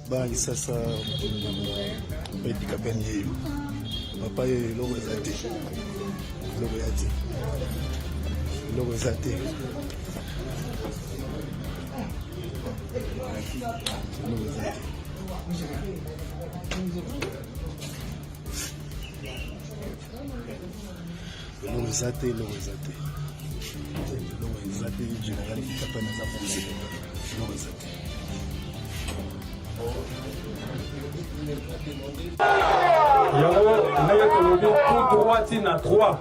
bangi sasa handicapé yeyo papa ye eloko eza te eloko ya te eloko eza te eloko eza te eloko eza te eloko eza te eloko eza te général handicapé naza posé eloko eza te. Yango ndenge tolobi tout droit na 3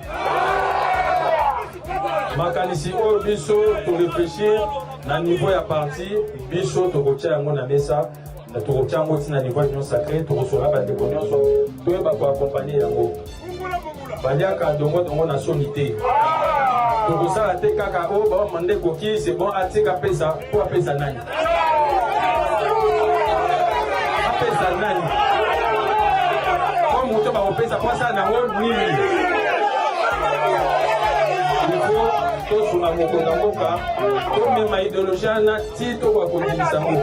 makanisi oyo biso réfléchir na niveau ya parti biso tokotia yango na mesa tokotia yango tina niveau ya union sacrée tokosola bandeko nyonso toyeba koaccompagne yango baliaka dongo na soni te tokosala te kaka oyo bamande koki c'est bon atika pesa po apesa nani apesa nani ko moto bakopesa poasa nango nini ifo tosunga mokonda mboka tomema idéologie wana ti tokokondimisa ngo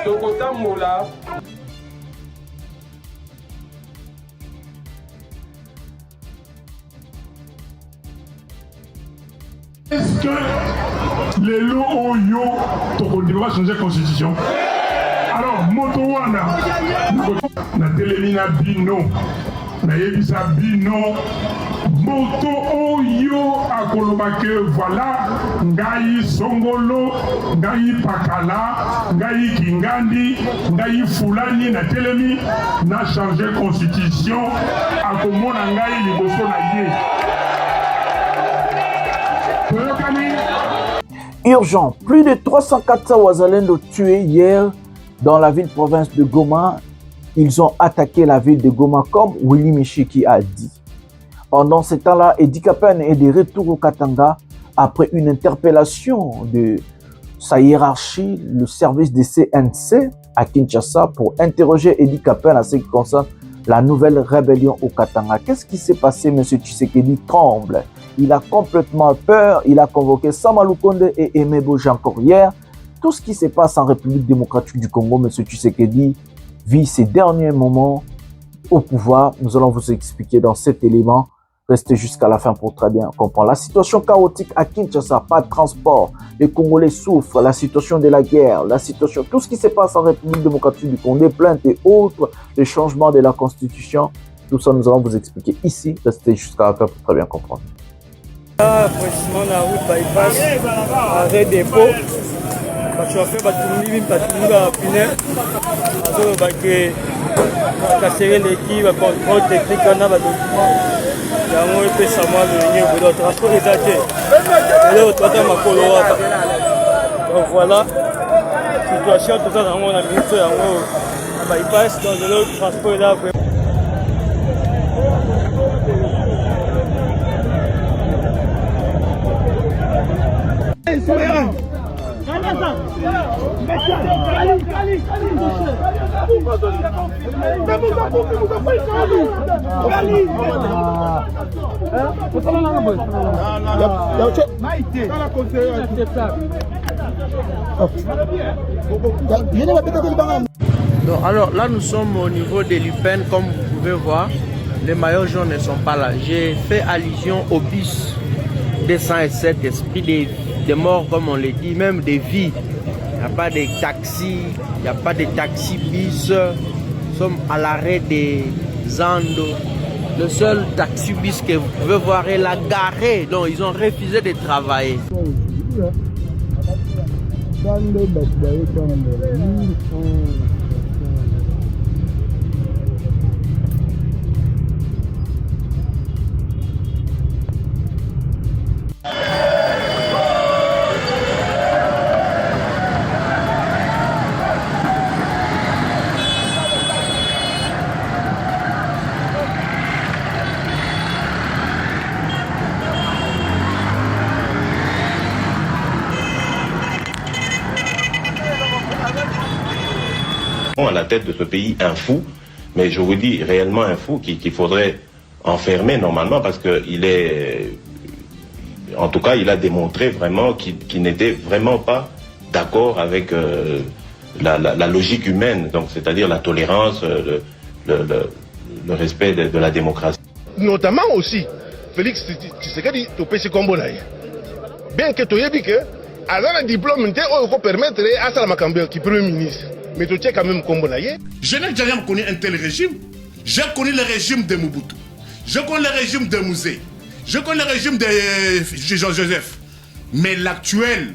tokotambola. Est-ce que les lots ont changer la constitution? Alors, Motowana, na Télémina Bino, na Yebisa Bino, Moto Oyo Akolomake, voilà, Ngai Songolo, Ngai Pakala, Ngai Kingandi, Ngai Fulani, na Télémi, na changé la constitution, Akomona Ngai Liboso na Ye. Urgent, plus de 304 Wazalendo tués hier dans la ville-province de Goma. Ils ont attaqué la ville de Goma comme Willy Michiki a dit. Pendant ce temps-là, Edi Kapen est de retour au Katanga après une interpellation de sa hiérarchie, le service de CNC à Kinshasa, pour interroger Edi Kapen à ce qui concerne la nouvelle rébellion au Katanga. Qu'est-ce qui s'est passé? M. Tshisekedi tremble. Il a complètement peur. Il a convoqué Sama Lukonde et Aimé Bojan hier. Tout ce qui se passe en République démocratique du Congo, M. Tshisekedi vit ses derniers moments au pouvoir. Nous allons vous expliquer dans cet élément. Restez jusqu'à la fin pour très bien comprendre. La situation chaotique à Kinshasa, pas de transport. Les Congolais souffrent. La situation de la guerre, la situation, tout ce qui se passe en République démocratique du Congo, les plaintes et autres, les changements de la Constitution. Tout ça, nous allons vous expliquer ici. Restez jusqu'à la fin pour très bien comprendre. Précisément la route bypass arrêt dépôt bachauffeur batumbi bapine azolobake bakasere leki bacontrôle technique wana badocument yango epesa mwa lolenge obodo transport eza te eloko toata makolo waka. Donc voilà situation toza nango na ministre yango na bypass donc eloko transport eza. Donc, alors là nous sommes au niveau de l'UPEN, comme vous pouvez voir, les maillots jaunes ne sont pas là. J'ai fait allusion au bis 207, esprit des morts comme on le dit, même des vies. Il n'y a pas de taxi, il n'y a pas de taxi bis. Nous sommes à l'arrêt des Zando. Le seul taxi bis que vous pouvez voir est la garée. Donc ils ont refusé de travailler. À la tête de ce pays un fou, mais je vous dis réellement un fou qu'il faudrait enfermer normalement parce qu'il est, en tout cas il a démontré vraiment qu'il n'était vraiment pas d'accord avec la logique humaine, donc c'est-à-dire la tolérance, le respect de la démocratie. Notamment aussi, Félix Tshisekedi, tu peux se comboler. Bien que tu aies dit que, alors un diplôme, il peut permettre à Salama Kambé, qui est Premier ministre, mais tu es quand même combolayé. Je n'ai jamais connu un tel régime. J'ai connu le régime de Mobutu. Je connais le régime de Mouzé. Je connais le régime de Jean-Joseph. Mais l'actuel,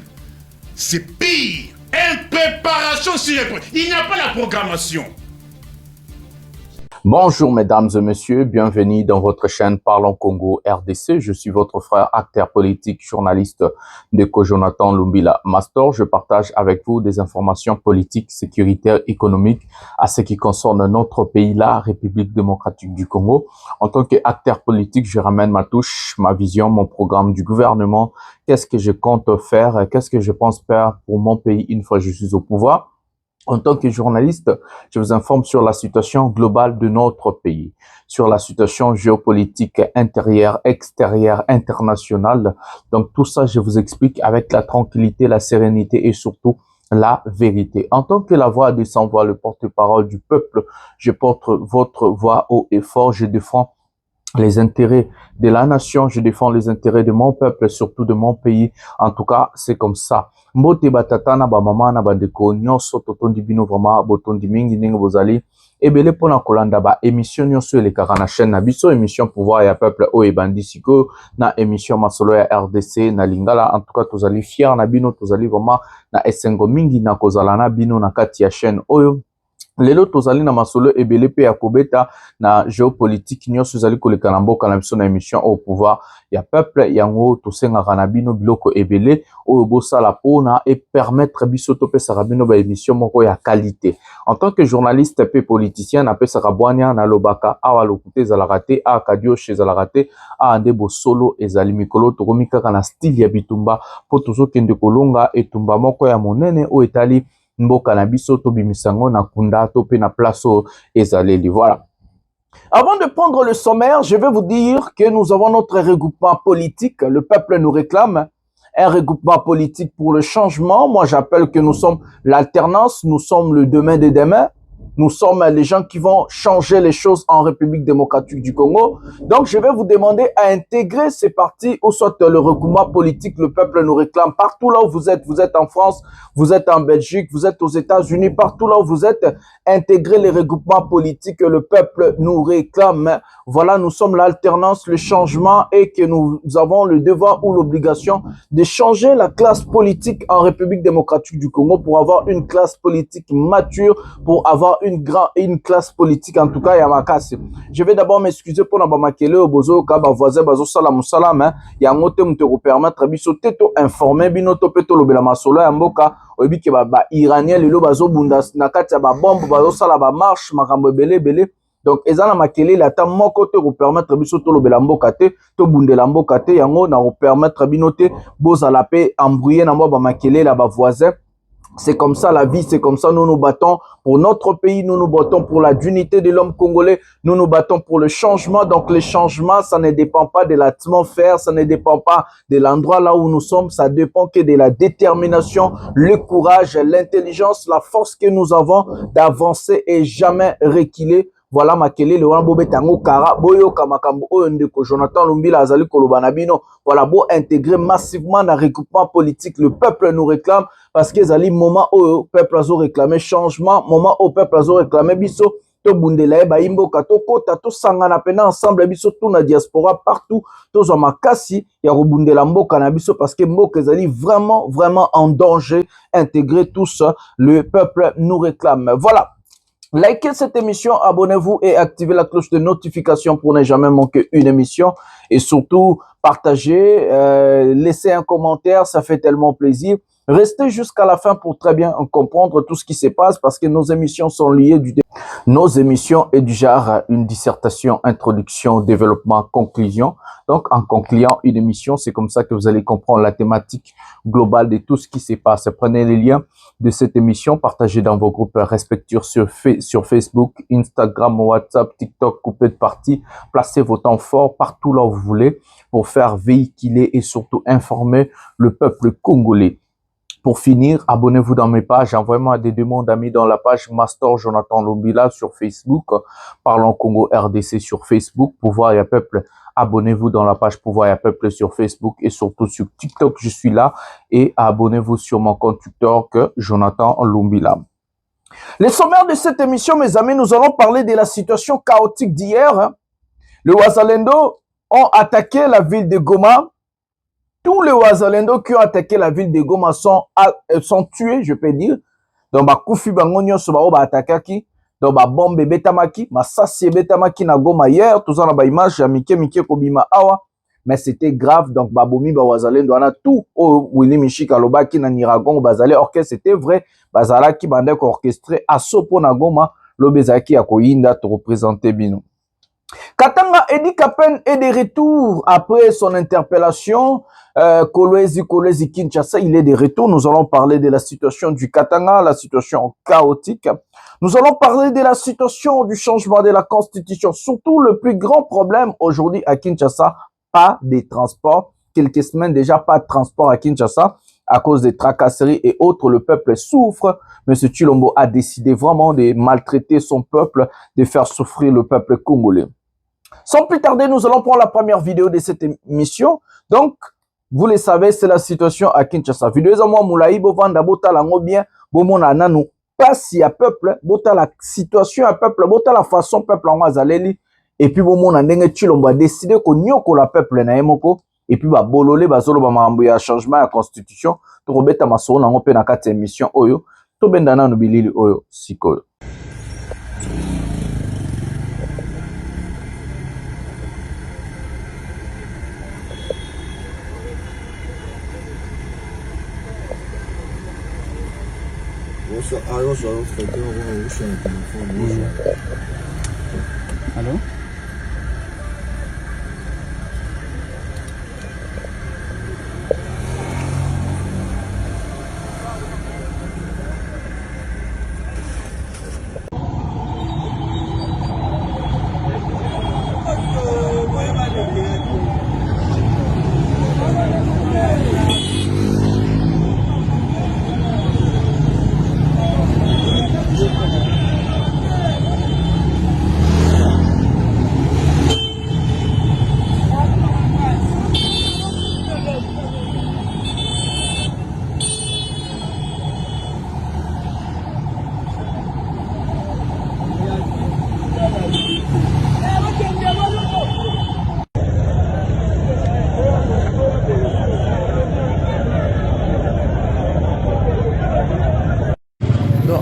c'est pire. Impréparation sur les... Il n'y a pas la programmation. Bonjour mesdames et messieurs, bienvenue dans votre chaîne Parlons Congo RDC. Je suis votre frère, acteur politique, journaliste de Jonathan Lumbila Mastor. Je partage avec vous des informations politiques, sécuritaires, économiques à ce qui concerne notre pays, la République démocratique du Congo. En tant qu'acteur politique, je ramène ma touche, ma vision, mon programme du gouvernement. Qu'est-ce que je compte faire? Qu'est-ce que je pense faire pour mon pays une fois que je suis au pouvoir? En tant que journaliste, je vous informe sur la situation globale de notre pays, sur la situation géopolitique intérieure, extérieure, internationale. Donc tout ça, je vous explique avec la tranquillité, la sérénité et surtout la vérité. En tant que la voix des sans-voix, le porte-parole du peuple, je porte votre voix haut et fort. Je défends les intérêts de la nation, je défends les intérêts de mon peuple, surtout de mon pays. En tout cas, c'est comme ça. Mbote batata na ba mama na ba ndeko nyonso totondi bino vraiment botondi mingi ndenge bozali ebele pona kolanda ba émission nyonso elekaka na chaîne na biso émission pouvoir ya peuple o ebandi siko na émission masolo ya RDC na lingala. En tout cas tozali fier na bino, tozali vraiment na esengo mingi na kozala na bino na kati ya chaîne oyo. Lelo tozali na masolo ebele pe ya kobeta na géopolitique nyonso ezali koleka na mboka na biso na émission au pouvoir ya peuple yango tosengaka na bino biloko ebele oyo bosala pona et permettre biso topesaka bino ba émission moko ya qualité. En tant que journaliste pe politicien napesaka bwania na lobaka awa lokute ezalaka te a kadio ezalaka te a nde bosolo ezali mikolo tokomi kaka na style ya bitumba po tozokende kolonga etumba moko ya monene oyo etali mboka na biso to bimisango na kunda to pe na place ezaleli. Voilà. Avant de prendre le sommaire, je vais vous dire que nous avons notre regroupement politique. Le peuple nous réclame un regroupement politique pour le changement. Moi, j'appelle que nous sommes l'alternance, nous sommes le demain des demain. Nous sommes les gens qui vont changer les choses en République démocratique du Congo. Donc, je vais vous demander à intégrer ces partis ou soit le regroupement politique. Le peuple nous réclame partout là où vous êtes. Vous êtes en France, vous êtes en Belgique, vous êtes aux États-Unis, partout là où vous êtes. Intégrez les regroupements politiques. Le peuple nous réclame. Voilà, nous sommes l'alternance, le changement et que nous avons le devoir ou l'obligation de changer la classe politique en République démocratique du Congo pour avoir une classe politique mature, pour avoir une classe politique en tout cas yamakasi. Je vais d'abord m'excuser pour na bamakele obozo ka ba voisin bazo sala musala ya ngote muteko permettre biso teto informer bino to peto lobela masolo ya mboka oyebi ke ba iranien lelo bazo bunda na kati ya ba bombe bazo sala ba marche makambo belé. Donc ezana makele la ta moko te ko permettre biso to lobela mboka te to bundela mboka te yango na ko permettre bino te bozala pe embrouiller na ba makele la ba voisin. C'est comme ça la vie, c'est comme ça nous nous battons pour notre pays, nous nous battons pour la dignité de l'homme congolais, nous nous battons pour le changement. Donc le changement, ça ne dépend pas de l'atmosphère, ça ne dépend pas de l'endroit là où nous sommes, ça dépend que de la détermination, le courage, l'intelligence, la force que nous avons d'avancer et jamais reculer. Voilà makele le wana bobetango kara boyo kamakambo oyo ndeko Jonathan Lumbila azali koloba na bino. Voilà, bo intégrer massivement dans le regroupement politique. Le peuple nous réclame parce que zali moment où peuple azo réclamer changement, moment où peuple azo réclamer biso to bundela ba imboka to kota to sangana pena ensemble biso tout na diaspora partout to zo makasi ya robundela mboka na biso parce que mboka zali vraiment en danger. Intégrer tous, le peuple nous réclame. Voilà. Likez cette émission, abonnez-vous et activez la cloche de notification pour ne jamais manquer une émission. Et surtout, partagez, laissez un commentaire, ça fait tellement plaisir. Restez jusqu'à la fin pour très bien comprendre tout ce qui se passe parce que nos émissions sont liées nos émissions est du genre une dissertation, introduction, développement, conclusion. Donc, en concluant une émission, c'est comme ça que vous allez comprendre la thématique globale de tout ce qui se passe. Prenez les liens de cette émission, partagez dans vos groupes respectifs sur Facebook, Instagram, WhatsApp, TikTok, coupez de partie. Placez vos temps forts partout là où vous voulez pour faire véhiculer et surtout informer le peuple congolais. Pour finir, abonnez-vous dans mes pages. Envoyez-moi des demandes d'amis dans la page Master Jonathan Lumbila sur Facebook. Parlons Congo RDC sur Facebook. Pouvoir et Peuple. Abonnez-vous dans la page Pouvoir et Peuple sur Facebook et surtout sur TikTok. Je suis là. Et abonnez-vous sur mon compte TikTok Jonathan Lumbila. Les sommaires de cette émission, mes amis, nous allons parler de la situation chaotique d'hier. Les Wazalendo ont attaqué la ville de Goma. Tous les Wazalendo qui ont attaqué la ville de Goma sont tués, je peux dire. Donc, Koufi Bangonyo Sobao ba attaqué. Donc, bombe betamaki, Massassi betamaki na Goma hier. Tout ça, on a image, Mike Kobima Awa. Mais c'était grave. Donc, Babomi Wazalendo, on a tout. Oh, Willy Michik Alobaki na Niragon, Bazale orchestre, c'était vrai. Bazalaki bandek orchestré à Sopo na Goma. Lobezaki à Koyinda te représenter Bino. Katanga Edi Kapen est de retour après son interpellation. Kolwezi Kinshasa, il est de retour. Nous allons parler de la situation du Katanga, la situation chaotique. Nous allons parler de la situation du changement de la constitution. Surtout le plus grand problème aujourd'hui à Kinshasa, pas de transport. Quelques semaines déjà, pas de transport à Kinshasa à cause des tracasseries et autres. Le peuple souffre. Monsieur Chilombo a décidé vraiment de maltraiter son peuple, de faire souffrir le peuple congolais. Sans plus tarder, nous allons prendre la première vidéo de cette émission. Donc, vous le savez, c'est la situation à Kinshasa. Vidéo à moi, Moulaï, Bovanda, Bota, Lango, bien, Bomona, Nanou, pas si à peuple, Bota, la situation à peuple, Bota, la façon peuple en Wazaleli, et puis Bomona, Nenge Chilombo a décidé qu'on y a la peuple Naemoko, et puis Bololé, Bazolo, Bamambouya, un changement à la constitution, Torobeta Masoro, Nango, Penakate, émission, Oyo, Tobendana, Nubilili, Oyo, Sikoyo. Allô?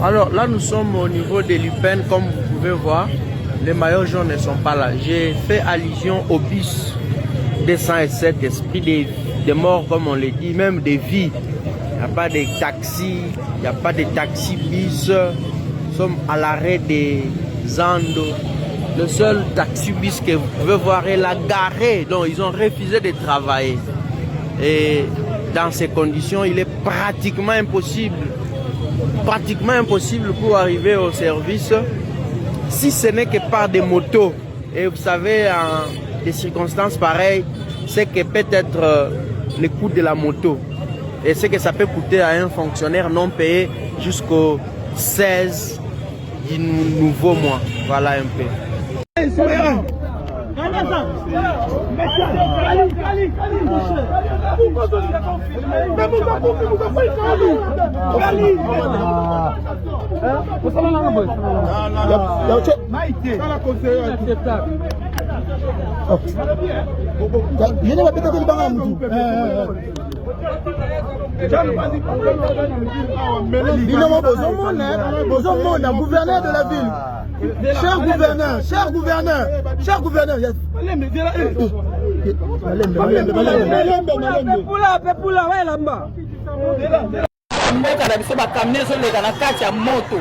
Alors là, nous sommes au niveau de l'UPEN, comme vous pouvez voir. Les maillots jaunes ne sont pas là. J'ai fait allusion au bus 207, esprit des morts, comme on le dit, même des vies. Il n'y a pas de taxi, il n'y a pas de taxi-bus. Nous sommes à l'arrêt des Zando. Le seul taxi-bus que vous pouvez voir est la garée. Donc ils ont refusé de travailler. Et dans ces conditions, il est pratiquement impossible pour arriver au service, si ce n'est que par des motos. Et vous savez, en des circonstances pareilles, c'est que peut-être le coût de la moto et ce que ça peut coûter à un fonctionnaire non payé jusqu'au 16 du nouveau mois. Voilà un peu. Gouverneur de la ville. Cher gouverneur. mboka na biso bakamion ezoleka na kati ya moto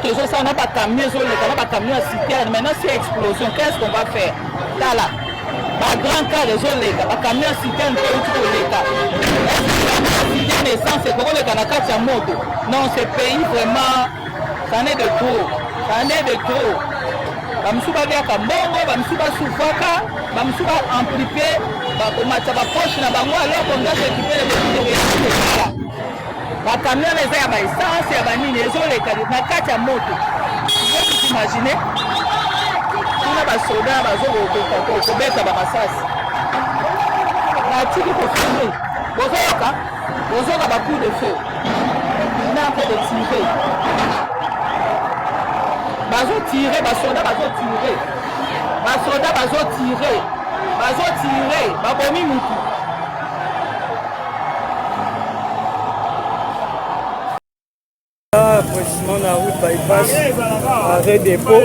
ezosala na bakamion ezoleka na bakamion ya citerne. Maintenant c'est explosion, qu'est-ce qu'on va faire? Tala bagrand car ezoleka bakamion ya citerne mpe euti koleka citerne essence ekoleka na kati ya moto. Non, ce pays vraiment ça en est de trop. Bamisusu babiaka mbongo, bamisusu basufaka, bamisusu baamplipe bakomata bapoche na bango alors qu'on doit s'équiper de bakamion eza ya baessence ya banini ezoleka na kati ya moto imagine kuna basoda bazokobeta bamasasi batiki kofilme bozoka bacoup de feu nampe de tire bazotire basoda bazotire babomi mutu précisément la route bypass arrêt dépôt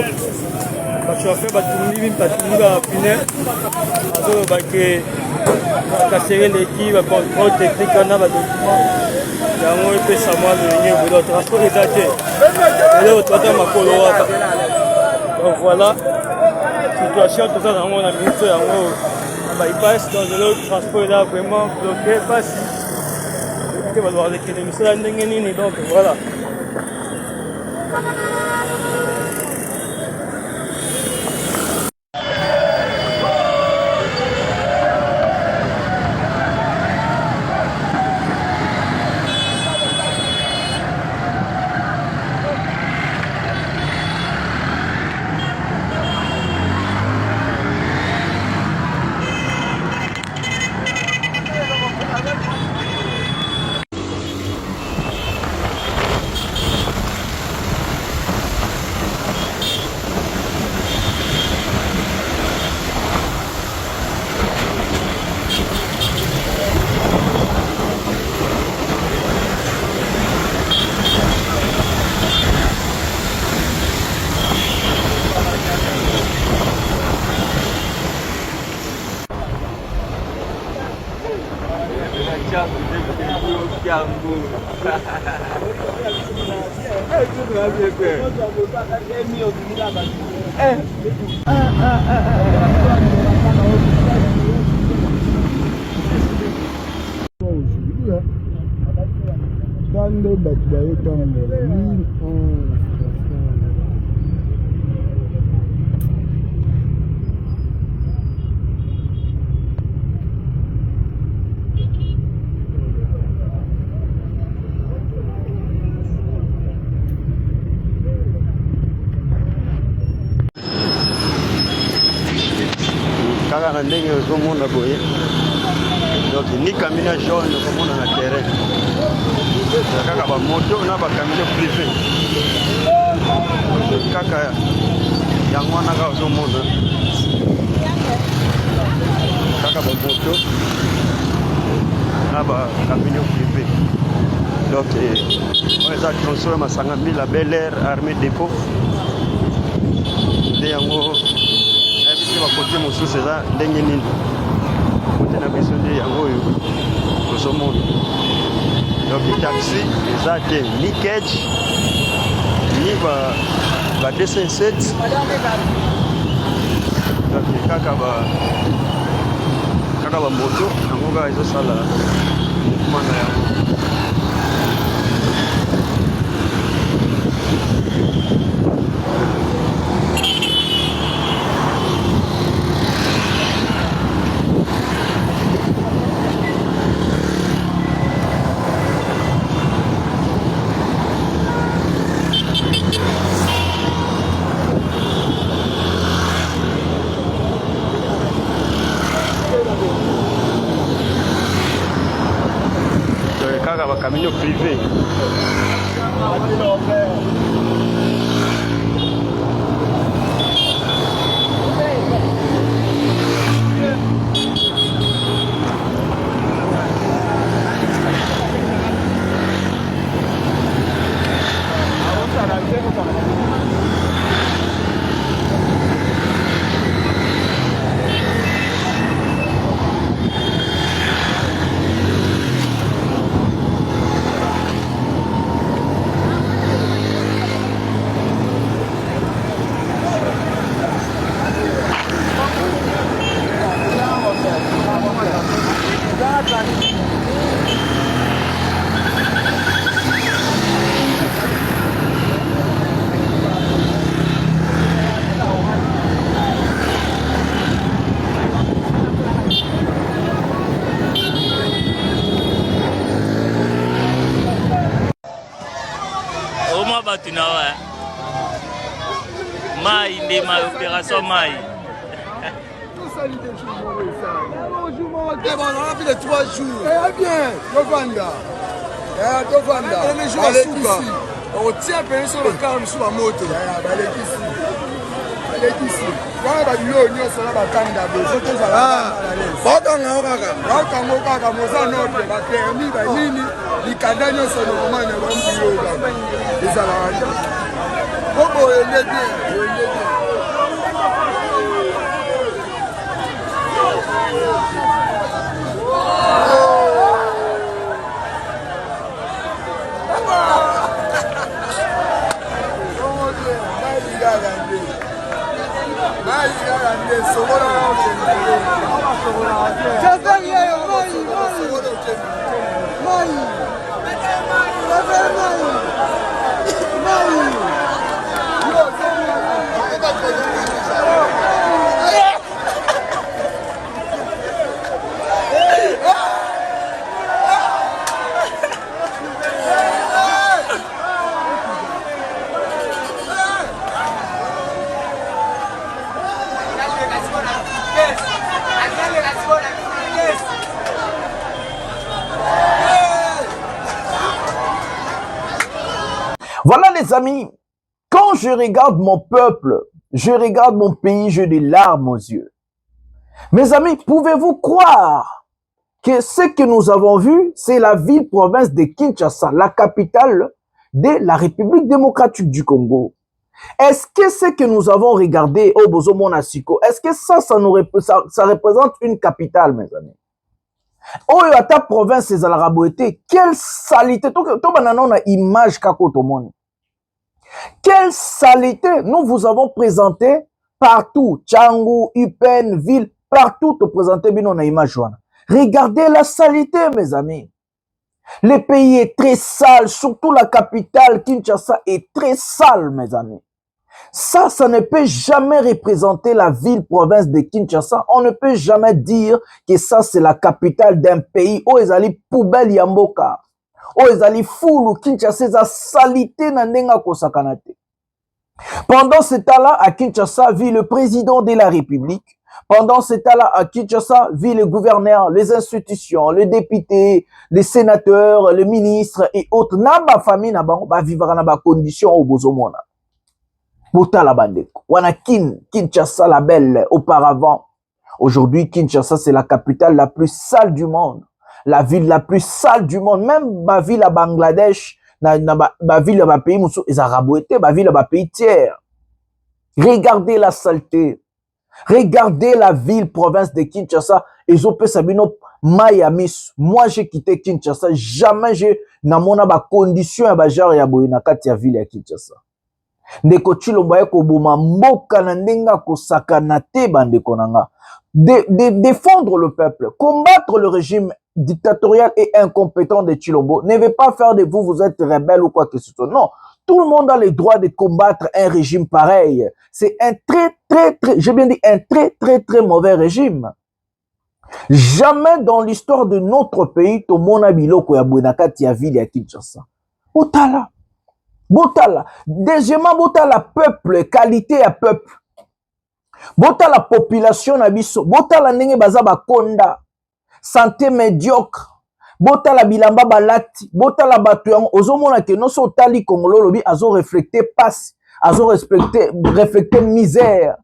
bachauffeur batumbi bapine azoloba ke bakasere leki bacontrôle technique wana badocument yango epesa mwa lolenge ebele transport eza te eloko toata makolo waka donc voilà situation toza nango na ministre yango na bypass donc eloko transport eza vraiment bloqué pasi te balobaka lekende misala ndenge nini donc voilà. kaka na ndenge ozomona boye donc ni camion jaune okomona na terrain kaka bamoto na bacamion privé kaka yango wana kaka ozomona kaka bamoto na bacamion privé donc oyo eza tronçon ya Masanga Mbila Bel Air Armée Dépôt nde yango bakote mosusu eza ndenge nini kote na biso nde yango oyo tozomona donc taxi eza te ni cage ni ba 207 donc kaka bamoto yango kaka ezosala mouvement na yango. Camion privé. Maï, ma opération Maï. Tout ça, il est on a plus de 3 jours. Eh bien, Dovanda. Dovanda. Les jours à Souka. On tient à payer sur le carme sur la moto. Allez ici. Allez ici. Quand on va dire l'union, ça va attendre d'abord. C'est tout ça. Quand on a un autre, va permis, va nini. Les cadavres sont normalement ne vont plus. Les salariés. Comment il est bien. Voilà les amis, quand je regarde mon peuple, je regarde mon pays, j'ai des larmes aux yeux. Mes amis, pouvez-vous croire que ce que nous avons vu, c'est la ville-province de Kinshasa, la capitale de la République démocratique du Congo. Est-ce que ce que nous avons regardé au Bozo Monasiko, est-ce que ça représente une capitale, mes amis? Oh, ta province, c'est la Raboété. Quelle saleté! Tout banana, image kakotomoni. Quelle saleté! Nous vous avons présenté partout. Tchangou, Upen, ville, partout te présenter bien une image. Regardez la saleté, mes amis. Le pays est très sale, surtout la capitale, Kinshasa, est très sale, mes amis. Ça ne peut jamais représenter la ville-province de Kinshasa. On ne peut jamais dire que ça, c'est la capitale d'un pays. Oh, ils allaient poubelle yamboka. Oh, ils allaient foulou Kinshasa, ça salité nandenga kosakanate. Pendant ce temps-là, à Kinshasa, vit le président de la République. Pendant ce temps-là, à Kinshasa, vit le gouverneur, les institutions, les députés, les sénateurs, les ministres et autres. Naba famille naba vivre naba condition au bozomona. Botala bandeko. Wana Kinshasa la belle auparavant. Aujourd'hui, Kinshasa, c'est la capitale la plus sale du monde. La ville la plus sale du monde. Même ma ville à Bangladesh, ma ville à pays, les Arabes étaient, ma ville à pays tiers. Regardez la saleté. Regardez la ville, province de Kinshasa. Et Zopé Sabino, Miami. Moi, j'ai quitté Kinshasa. Jamais j'ai, na mona ba condition à bajar ya boyina katia ville à Kinshasa. Ndeko chilomba yako boma mboka na ndenga kosakana te bandeko nanga. Défendre le peuple, combattre le régime dictatorial et incompétent de Chilombo ne veut pas faire de vous, vous êtes rebelle ou quoi que ce soit. Non, tout le monde a le droit de combattre un régime pareil. C'est un très, j'ai bien dit un très mauvais régime. Jamais dans l'histoire de notre pays, to mona biloko ya Bouenakati ya ville ya Kinshasa. Botala. Botala. Deuxièmement, botala peuple, qualité à peuple. Botala population na biso. Botala ndenge baza bakonda. Santé médiocre. Botala bilamba balati. Botala batu yango. Ozomona ke non so tali Congolo lobi azo reflecter passe. Azo reflecter misère.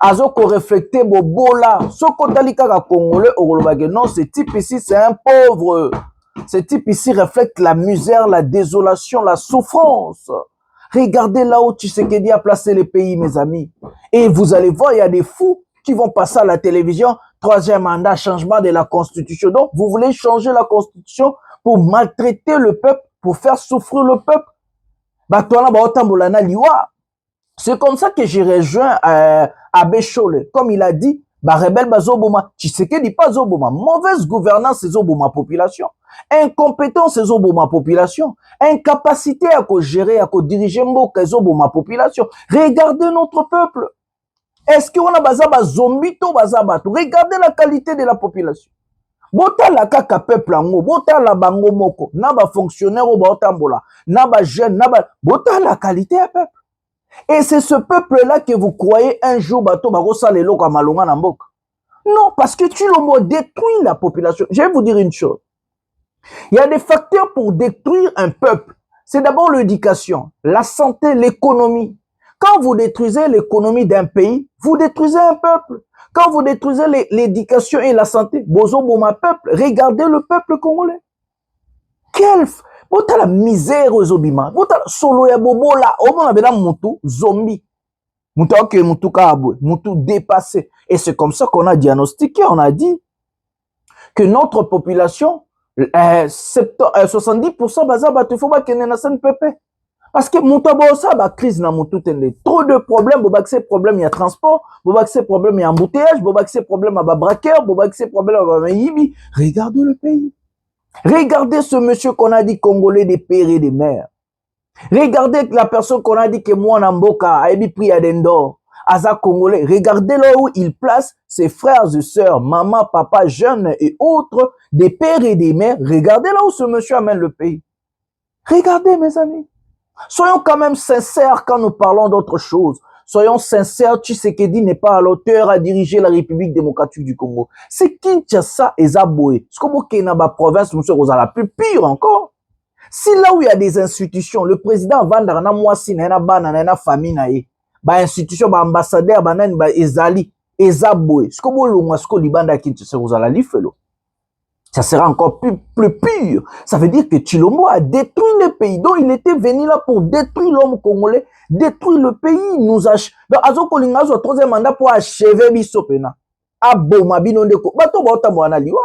Azo ko reflecter bobola. Soko tali kaka Congolais oloba ke non, ce type ici c'est un pauvre. Ce type ici reflète la misère, la désolation, la souffrance. Regardez là où Tshisekedi a placé les pays, mes amis. Et vous allez voir, il y a des fous qui vont passer à la télévision. 3e mandat, changement de la constitution. Donc, vous voulez changer la constitution pour maltraiter le peuple, pour faire souffrir le peuple. C'est comme ça que j'ai rejoint Abbé Chole. Comme il a dit, rebelle bazoboma, Tshisekedi pas zoboma. Mauvaise gouvernance, c'est zoboma population. Incompétence, c'est zoboma population. Incapacité à gérer, à diriger mboka, zoboma population. Regardez notre peuple. Est-ce qu'on a bazaba zombie to bazabato? Regardez la qualité de la population. Bota la kaka peuple ango, bota la bango moko, naba fonctionnaire au baotambola, naba jeune, naba, bota la qualité à peuple. Et c'est ce peuple-là que vous croyez un jour, bateau, barossa les loka malonga na mboka. Non, parce que Tshilombo détruit la population. Je vais vous dire une chose. Il y a des facteurs pour détruire un peuple. C'est d'abord l'éducation, la santé, l'économie. Quand vous détruisez l'économie d'un pays, vous détruisez un peuple. Quand vous détruisez l'éducation et la santé, bozo boma peuple, regardez le peuple congolais. Quelle bota la misère aux obima, bota solo ya bobo là, au moins avec mutu zombie. Mutu ok mutu kabwe, mutu dépassé. Et c'est comme ça qu'on a diagnostiqué, on a dit que notre population 70% baza batu faut ba kene na SNPP. Parce que mutu ba ça ba crise na mutu tende. Trop de problèmes, boba que problème il y a transport, boba que problème il y a embouteillage, boba que problème à ba braqueur, boba que problème à ba yibi. Regardez le pays. Regardez ce monsieur qu'on a dit congolais des pères et des mères. Regardez la personne qu'on a dit que moi Namboka a été pris à Dendor, Aza congolais. Regardez là où il place ses frères et sœurs, maman, papa, jeunes et autres, des pères et des mères. Regardez là où ce monsieur amène le pays. Regardez mes amis. Soyons quand même sincères quand nous parlons d'autre chose. Soyons sincères, Tshisekedi n'est pas à l'auteur à diriger la République démocratique du Congo. C'est Kinshasa et Zaboué. C'est comme au Kenaba province, monsieur Rosala, plus pire encore. Si là où il y a des institutions, le président Vandarana Mwasi, na bana, na famille, na ba institution, ba ambassadeur, ba nan, ba ezali, ezaboué. C'est comme au Longwasko, Libanda, Kinshasa Rosala, l'ifelo. Ça sera encore plus pur. Ça veut dire que Tshilombo a détruit le pays. Donc, il était venu là pour détruire l'homme congolais, détruire le pays. Nous a... Donc, Azo Kolingazo a troisième mandat pour achever Bissopena. Aboma Binondeko. Bato Bota Moanaliwa.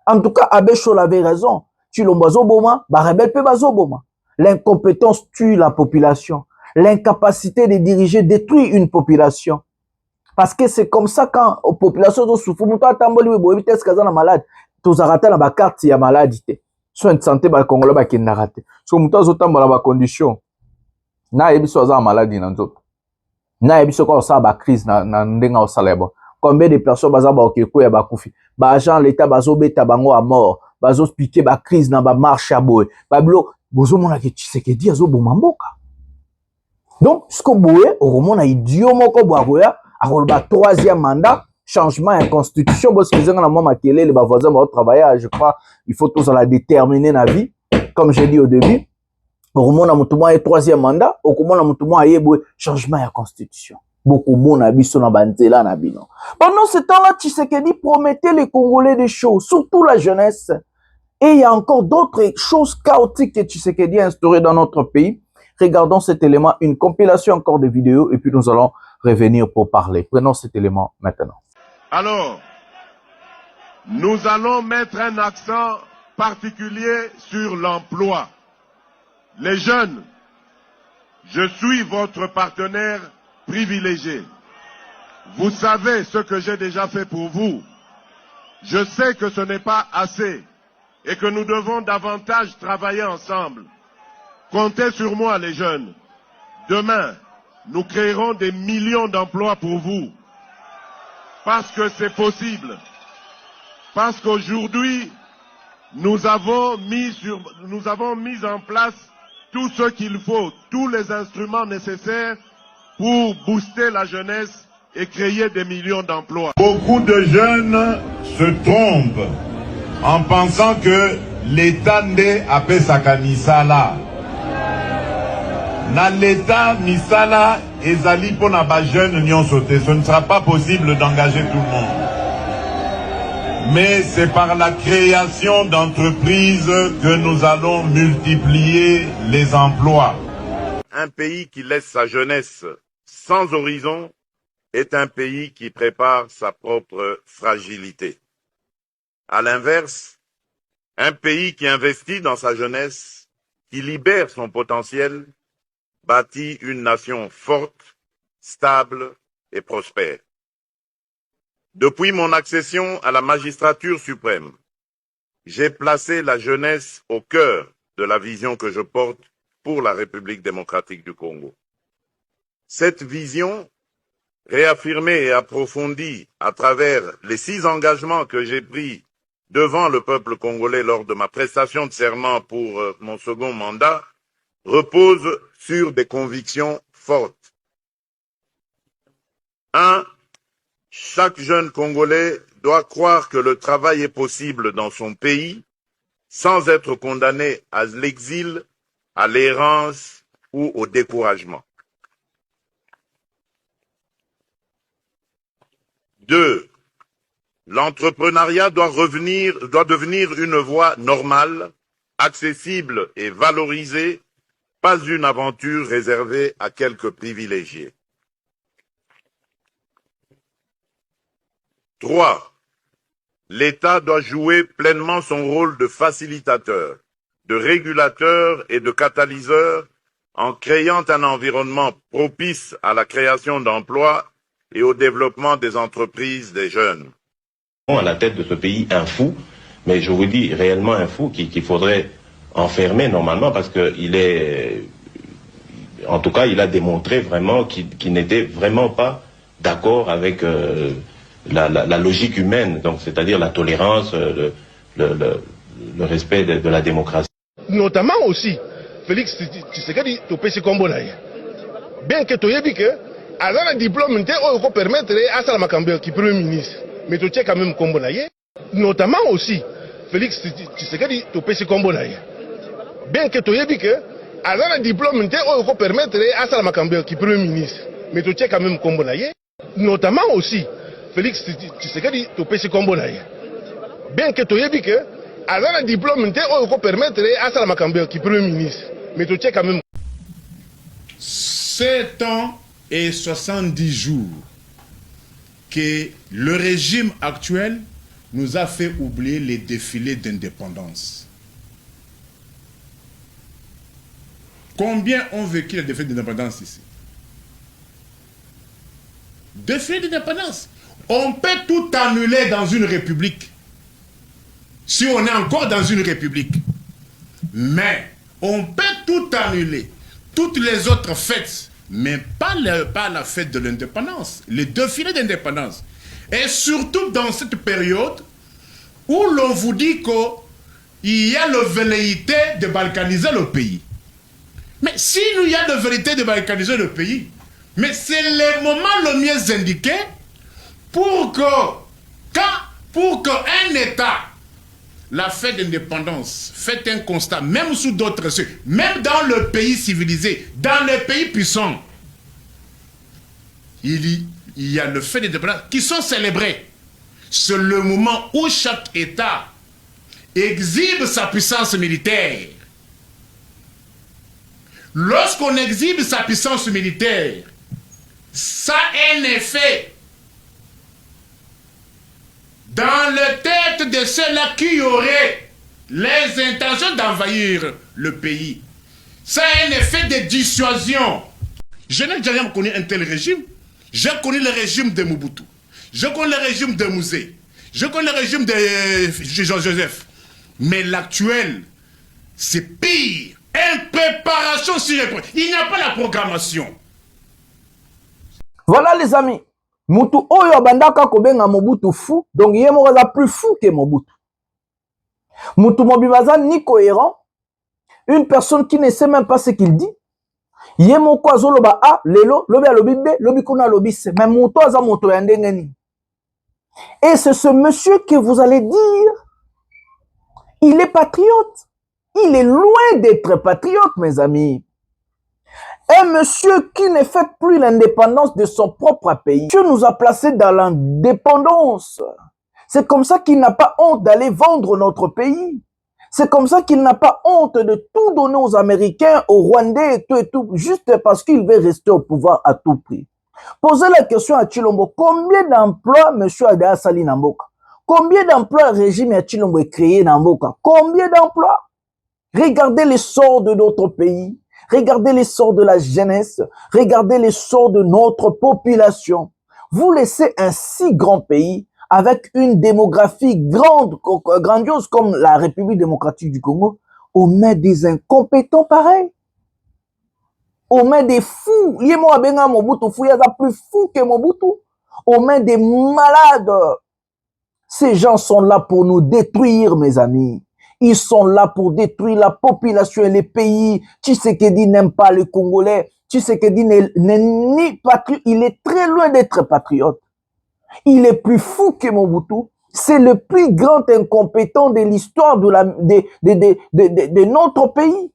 En tout cas, Abéchol avait raison. Tshilombo Zoboma, Barebel Pe Bazoboma. L'incompétence tue la population. L'incapacité de diriger détruit une population. Parce que c'est comme ça quand la population souffre. Mouto Atamboli, Boebite Skazana malade. Tous arrêtés dans ma carte, il y a maladie. Soins de santé, bah, Congolais, bah, qui n'a raté. So, mouton, zotan, bah, la condition. Na, yebi, so, za, maladie, nan, zot. Na, yebi, so, quoi, ça, bah, crise, nan, denga, au salaire, bon. Combien de personnes, bah, za, bah, ok, quoi, bah, koufi. Bah, agent, l'état, bah, zo, beta, bango, à mort. Bah, zo, piqué, bah, crise, nan, bah, marche, à boy. Bah, blo, bozo, mon, aki, Tshisekedi, azo, bo, mamboka. Donc, ce qu'on boye, au roman, a idiot, moko, bo, agoya, a bah, troisième mandat. Changement à la constitution, parce que les voisins vont travailler, je crois, il faut tous la déterminer la vie, comme j'ai dit au début. Au moment où on a troisième mandat, au moment où on a changement à la constitution. Beaucoup de monde a vu son abandela na bino. Pendant ce temps-là, Tshisekedi promettait les Congolais des choses, surtout la jeunesse. Et il y a encore d'autres choses chaotiques que Tshisekedi a instaurées dans notre pays. Regardons cet élément, une compilation encore de vidéos, et puis nous allons revenir pour parler. Prenons cet élément maintenant. Alors, nous allons mettre un accent particulier sur l'emploi. Les jeunes, je suis votre partenaire privilégié. Vous savez ce que j'ai déjà fait pour vous. Je sais que ce n'est pas assez et que nous devons davantage travailler ensemble. Comptez sur moi, les jeunes. Demain, nous créerons des millions d'emplois pour vous. Parce que c'est possible. Parce qu'aujourd'hui, nous avons mis en place tout ce qu'il faut, tous les instruments nécessaires pour booster la jeunesse et créer des millions d'emplois. Beaucoup de jeunes se trompent en pensant que l'État n'est à Pesakanisala. Dans l'État, Misala, ezali pona ba jeune nyon sauté. Ce ne sera pas possible d'engager tout le monde. Mais c'est par la création d'entreprises que nous allons multiplier les emplois. Un pays qui laisse sa jeunesse sans horizon est un pays qui prépare sa propre fragilité. À l'inverse, un pays qui investit dans sa jeunesse, qui libère son potentiel, bâtit une nation forte, stable et prospère. Depuis mon accession à la magistrature suprême, j'ai placé la jeunesse au cœur de la vision que je porte pour la République démocratique du Congo. Cette vision, réaffirmée et approfondie à travers les 6 engagements que j'ai pris devant le peuple congolais lors de ma prestation de serment pour mon second mandat, repose sur des convictions fortes. 1. Chaque jeune Congolais doit croire que le travail est possible dans son pays sans être condamné à l'exil, à l'errance ou au découragement. 2. L'entrepreneuriat doit devenir une voie normale, accessible et valorisée, pas une aventure réservée à quelques privilégiés. 3. L'État doit jouer pleinement son rôle de facilitateur, de régulateur et de catalyseur en créant un environnement propice à la création d'emplois et au développement des entreprises des jeunes. À la tête de ce pays, un fou, mais je vous dis réellement un fou qu'il faudrait enfermer normalement parce qu'il est, en tout cas, il a démontré vraiment qu'il n'était vraiment pas d'accord avec la logique humaine, donc c'est-à-dire la tolérance, le respect de la démocratie. Notamment aussi, Félix Tshisekedi, tu peux se combonaï. Bien que tu aies dit que, à un diplôme, tu peux permettre à Salama Kambé, qui est Premier ministre, mais tu es quand même combonaï. Notamment aussi, Félix Tshisekedi, tu peux se combonaï. Bien que tu aies dit que, à un diplôme, tu peux permettre à Salama Kambé, qui est Premier ministre, mais tu es quand même combonaï. Notamment aussi, Félix Tshisekedi, tu peux se combonaï. Bien que tu aies dit que, à un diplôme, tu peux permettre à Salama Kambé, qui est Premier ministre, mais tu es quand même. 7 ans et 70 jours que le régime actuel nous a fait oublier les défilés d'indépendance. Combien ont vécu les défilés d'indépendance ici? Défilé d'indépendance. On peut tout annuler dans une république. Si on est encore dans une république. Mais on peut tout annuler. Toutes les autres fêtes, mais pas la fête de l'indépendance, les défilés d'indépendance. Et surtout dans cette période où l'on vous dit qu'il y a la velléité de balkaniser le pays. Mais s'il y a la velléité de balkaniser le pays, mais c'est le moment le mieux indiqué pour qu'un État, la fête d'indépendance, fait un constat, même sous d'autres cieux, même dans le pays civilisé, dans les pays puissants, il y a le fait d'indépendance qui sont célébrés. C'est le moment où chaque État exhibe sa puissance militaire. Lorsqu'on exhibe sa puissance militaire, ça a un effet dans la tête de ceux-là qui auraient les intentions d'envahir le pays. Ça a un effet de dissuasion. Je n'ai jamais connu un tel régime. J'ai connu le régime de Mobutu. Je connais le régime de Mouzé. Je connais le régime de Jean-Joseph. Mais l'actuel, c'est pire. Impréparation sur impréparation. Il n'y a pas la programmation. Voilà les amis. Mutu oyo abandaka kobenga Mobutu fou, donc yé moko aza plus fou que Mobutu. Mutu mobibaza ni cohérent, une personne qui ne sait même pas ce qu'il dit. Yé moko azoloba a lelo, lobi alobi b, lobi kuna lobi c. Mais mutu aza moto ya ndenge nini. Et c'est ce monsieur que vous allez dire, il est patriote. Il est loin d'être patriote, mes amis. Un monsieur qui ne fait plus l'indépendance de son propre pays. Dieu nous a placés dans l'indépendance. C'est comme ça qu'il n'a pas honte d'aller vendre notre pays. C'est comme ça qu'il n'a pas honte de tout donner aux Américains, aux Rwandais et tout, juste parce qu'il veut rester au pouvoir à tout prix. Posez la question à Tshilombo, combien d'emplois monsieur Adéa Sali Namboka? Combien d'emplois le régime à Tshilombo est créé Namboka? Combien d'emplois? Regardez les sorts de notre pays. Regardez les sorts de la jeunesse, regardez les sorts de notre population. Vous laissez un si grand pays avec une démographie grandiose comme la République démocratique du Congo aux mains des incompétents pareils, aux mains des fous. Yemo abenga Mobutu fou, yaza plus fou que Mobutu, aux mains des malades. Ces gens sont là pour nous détruire, mes amis. Ils sont là pour détruire la population et les pays. Tshisekedi n'aime pas les Congolais. Tshisekedi n'est ni patriote, il est très loin d'être patriote. Il est plus fou que Mobutu. C'est le plus grand incompétent de l'histoire de notre pays.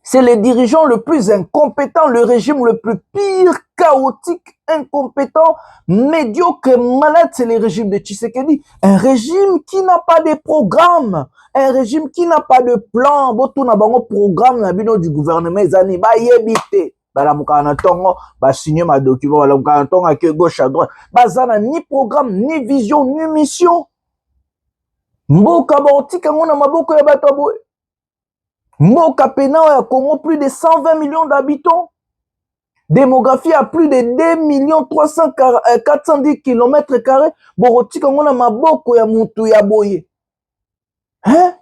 C'est le dirigeant le plus incompétent, le régime le plus pire, chaotique, incompétent, médiocre, malade, c'est le régime de Tshisekedi. Un régime qui n'a pas de programme, un régime qui n'a pas de plan. Boto na bango programme du gouvernement ezani ba yebite. Bala mukana tongo ba signer ma document bala mukana tongo à gauche à droite. Bazana ni programme, ni vision, ni mission. Mboka baotika ngona maboko ya bato boy. Mboka Pena à Congo, plus de 120 millions d'habitants. Démographie à plus de 2 410 km². Borotika ngona maboko ya mutu ya boye. Hein?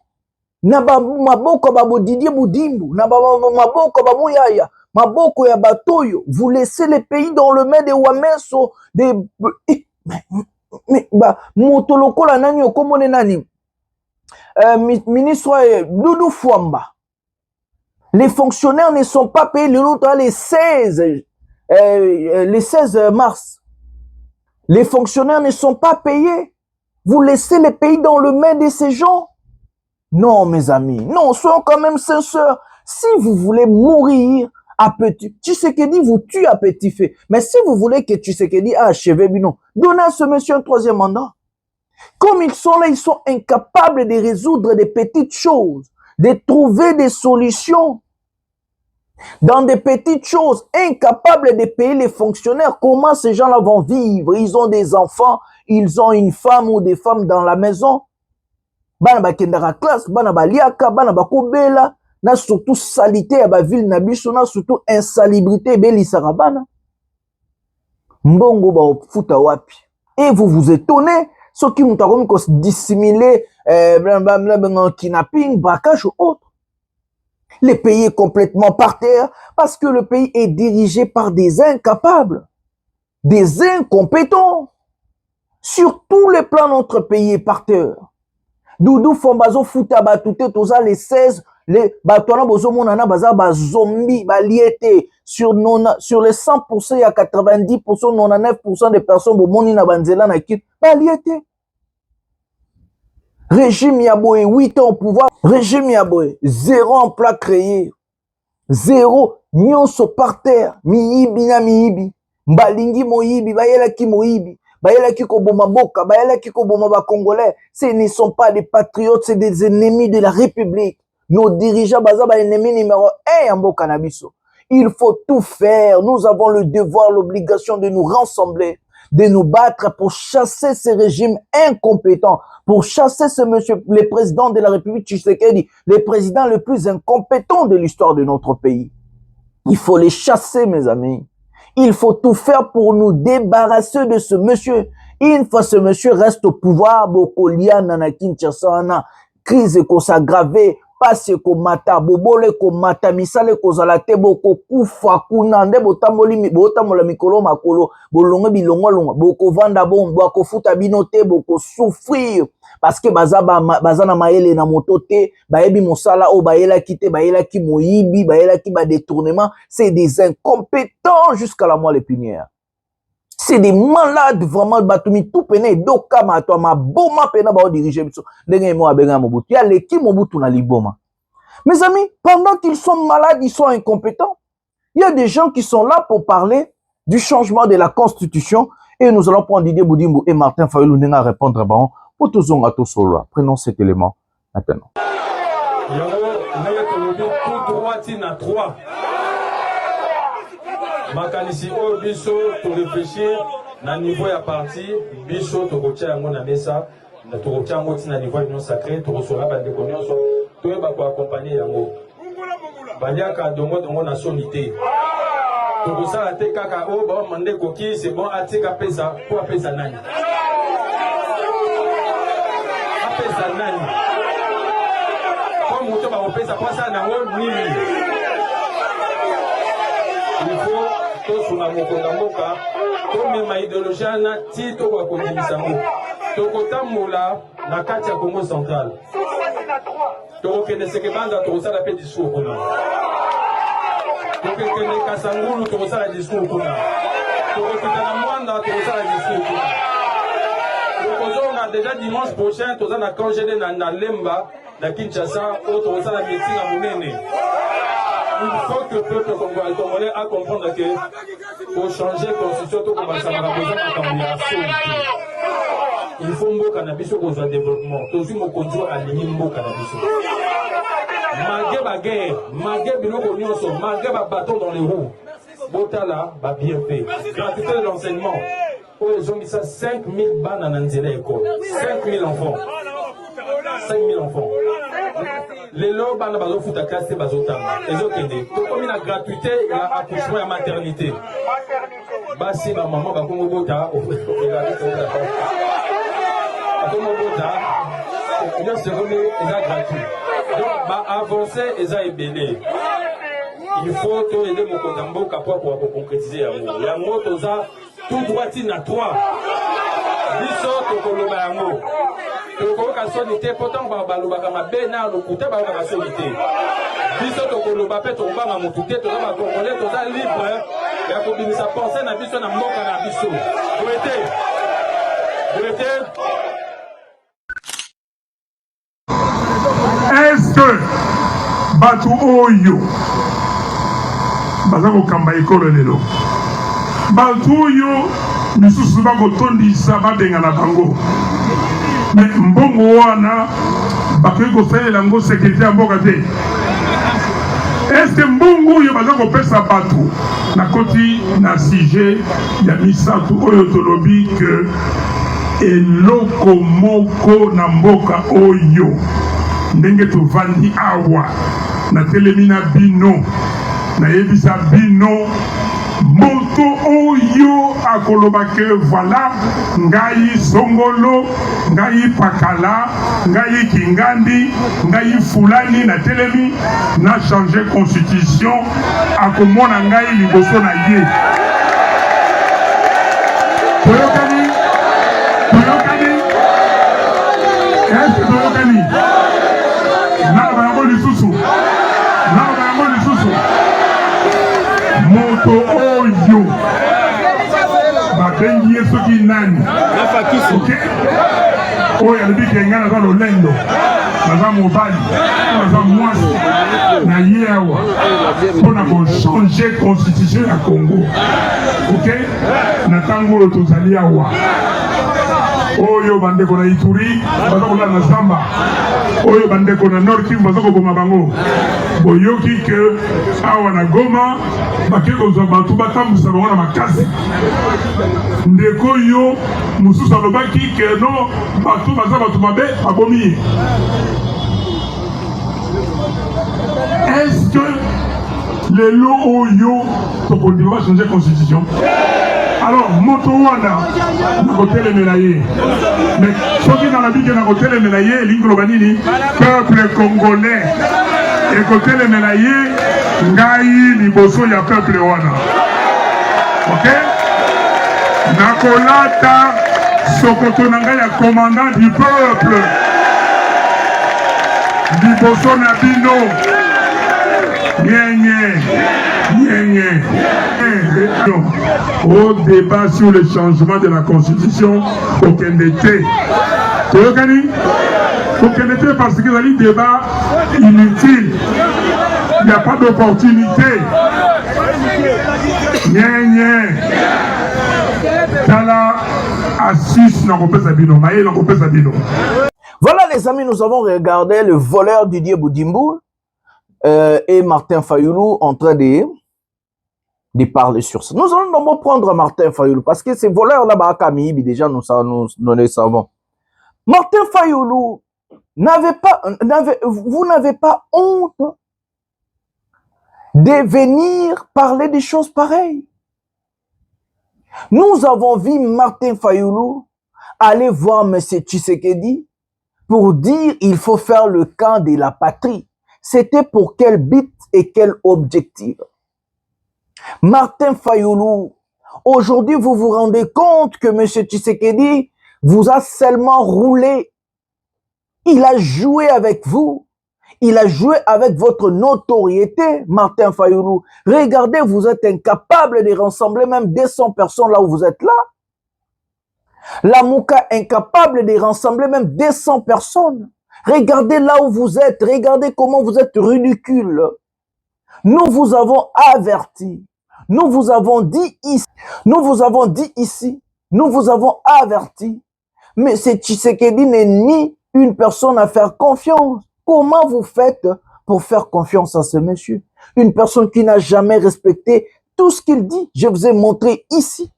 Na maboko ba Didier Boudimbu, na maboko ba Mouyaya, maboko ya Batoyo. Vous laissez les pays dans le main de Wameso, mais Motoloko la nani okomone nani. Ministre Doudou Fouamba. Les fonctionnaires ne sont pas payés les 16 mars. Les fonctionnaires ne sont pas payés. Vous laissez les pays dans le main de ces gens. Non, mes amis. Non, soyons quand même sincères. Si vous voulez mourir à petit, Tshisekedi vous tue à petit feu. Mais si vous voulez que Tshisekedi a achevé, non, donnez à ce monsieur un 3e mandat. Comme ils sont là, ils sont incapables de résoudre des petites choses, de trouver des solutions dans des petites choses, incapables de payer les fonctionnaires. Comment ces gens-là vont vivre? Ils ont des enfants, ils ont une femme ou des femmes dans la maison. Bana ba kendara classe, bana ba liaka, bana ba kobela, na surtout salité à ba ville na biso, na surtout insalubrité beli sarabana. Mbongo ba futa wapi. Et vous vous étonnez, ceux qui m'ont commis dissimuler kidnapping, braquage ou autre. Le pays est complètement par terre parce que le pays est dirigé par des incapables, des incompétents. Sur tous les plans, notre pays est par terre. Doudou Fombazo Fouta Batouté, Toza les 16, les Batouana Bozo Monana Baza Bazombi, Baliete. Sur les 100%, il y a 90%, 99% des personnes Bomoni na Banzela na Kit, Baliete. Régime Yaboé, 8 ans au pouvoir. Régime Yaboé, 0 emploi créé. 0, nyonso par terre. Miyibi na miyibi. Mbalingi moyibi, bayelaki moyibi. Bayelaki koboma boka, bayelaki koboma ba Congolais. Ce ne sont pas des patriotes, c'est des ennemis de la République. Nos dirigeants, baza ba ennemi numéro 1 en Mboka na biso. Il faut tout faire. Nous avons le devoir, l'obligation de nous rassembler, de nous battre pour chasser ces régimes incompétents, pour chasser ce monsieur, le président de la République Tshisekedi, le président le plus incompétent de l'histoire de notre pays. Il faut les chasser, mes amis. Il faut tout faire pour nous débarrasser de ce monsieur. Une fois ce monsieur reste au pouvoir, Bokolia, Nanakin, Tchassana, crise ko s'aggraver, passe ko mata, bobole ko mata, misale ko zalate, boko kufa, kunande, botamola mikolo makolo, bolongo bilongo longo, boko vanda bon, boko futa binote, boko souffrir, parce que bazana maele na motote, baebi mosala o baela kite, baela ki moyibi, baela ki ba détournement, c'est des incompétents jusqu'à la moelle épinière. C'est des malades vraiment batumi tout peine doka mato ma boma pena ba diriger biso ndenge mo abenga Mobutu ya leki Mobutu na liboma. Mes amis, pendant qu'ils sont malades, ils sont incompétents. Il y a des gens qui sont là pour parler du changement de la constitution et nous allons prendre Didier Boudimbu et Martin Fayulu Nenga répondre avant pour tous on ato solo. Prenons cet élément maintenant. Makanisi o biso pour réfléchir na niveau ya parti biso tokotia yango na mesa na tokotia yango na niveau union sacrée tokosora ba ndeko nyonso toyeba ko accompagner yango baliaka dongo na sonité tokosala te kaka o ba mande koki c'est bon atika pesa pour pesa nani apesa nani comme moto ba pesa pasa nango nini. Il faut tous na mokonda moka comme ma idéologie na ti to ko kondimisa mo to kotambola na kati ya Congo central to ko kende seke banda to sala pe discours kono tokekende Kasangulu tokosala discours kuna tokokita na Mwanda tokosala discours kuna tokozonga déjà dimanche prochain toza na congé na Lemba na Kinshasa oyo tokosala meeting ya monene. Il faut que le peuple congolais a comprendre que pour changer la constitution, il faut que cannabis soit développement. Tout ce qu'on conduit à l'igni cannabis. Malgré la guerre, malgré malgré le bâton dans les roues, Botala va bien fait. Gratuité de l'enseignement. Ils ont mis ça 5000 bannes en Anzela école. 5000 enfants. 5000 enfants. Les lots bana bazo futa classe bazo tanga. Ezo kende. To comme la gratuité ya accouchement ya maternité. Basi ba maman ba kongo bota. Kongo bota. Ils se remet eza gratuit. Donc ba avancer eza ebele. Il faut to aider mon kotambo pour concrétiser yango. Yango toza tout droit na 3. Biso to koloba yango. Tokoka sonité pourtant balobaka mabe na lokuta balobaka sonité biso tokoloba pe tokobanga mutu te toza bakongolais toza libre ya kobimisa pensée na biso na mboka na biso boete est-ce que bato oyo baza kokamba ekolo lelo bato oyo misusu bakotondisa babengana bango mais mbongo wana bakoki kosalela yango sécurité ya mboka te. Est-ce que mbongo oyo baza kopesa bato nakoti na sujet ya misato oyo tolobi ke eloko moko na mboka oyo ndenge tovandi awa natelemi na bino nayebisa bino moto oyo akoloba ke voilà ngai songolo ngai pakala ngai kingandi ngai fulani na telemi na changer constitution akomona ngai liboso na ye toyokani est-ce toyokani na bango lisusu moto oyo babengi ye soki nani oyo alobi ke ngai naza lolendo naza mobali naza mwasi na ye awa mpona kochange constitution ya Congo na ntango oyo tozali awa oyo bandeko na Ituri baza kolala na zamba oyo bandeko na Nord Kivu baza koboma bango boyoki ke awa na Goma bake kozwa bato batambwisa bango na makasi ndeko yo mosusu alobaki ke no bato baza bato mabe babomi ye. Est-ce que lelo oyo tokondima bachanger constitution? Alors moto wana nakotelemela ye mais soki nalobi na kotelemela ye elingi koloba nini peuple congolais ekotelemela ye ngai liboso ya peuple wana nakolata sokoto na ngai ya commandant du peuple liboso na bino au débat sur le changement de la constitution au Kendete. Parce que c'est un débat inutile. Il n'y a pas d'opportunité. Voilà les amis, nous avons regardé le voleur Didier Boudimboul et Martin Fayoulou en train de parler sur ça. Nous allons d'abord prendre Martin Fayoulou parce que ces voleurs-là, déjà nous le savons. Martin Fayoulou, vous n'avez pas honte de venir parler des choses pareilles. Nous avons vu Martin Fayoulou aller voir M. Tshisekedi pour dire il faut faire le camp de la patrie. C'était pour quel but et quel objectif? Martin Fayoulou, aujourd'hui vous vous rendez compte que M. Tshisekedi vous a seulement roulé. Il a joué avec vous. Il a joué avec votre notoriété, Martin Fayulu. Regardez, vous êtes incapable de rassembler même 200 personnes là où vous êtes là. La Mouka incapable de rassembler même 200 personnes. Regardez là où vous êtes. Regardez comment vous êtes ridicule. Nous vous avons averti. Nous vous avons dit ici. Nous vous avons dit ici. Nous vous avons averti. Mais c'est Tshisekedi n'est ni une personne à faire confiance. Comment vous faites pour faire confiance à ce monsieur? Une personne qui n'a jamais respecté tout ce qu'il dit. Je vous ai montré ici.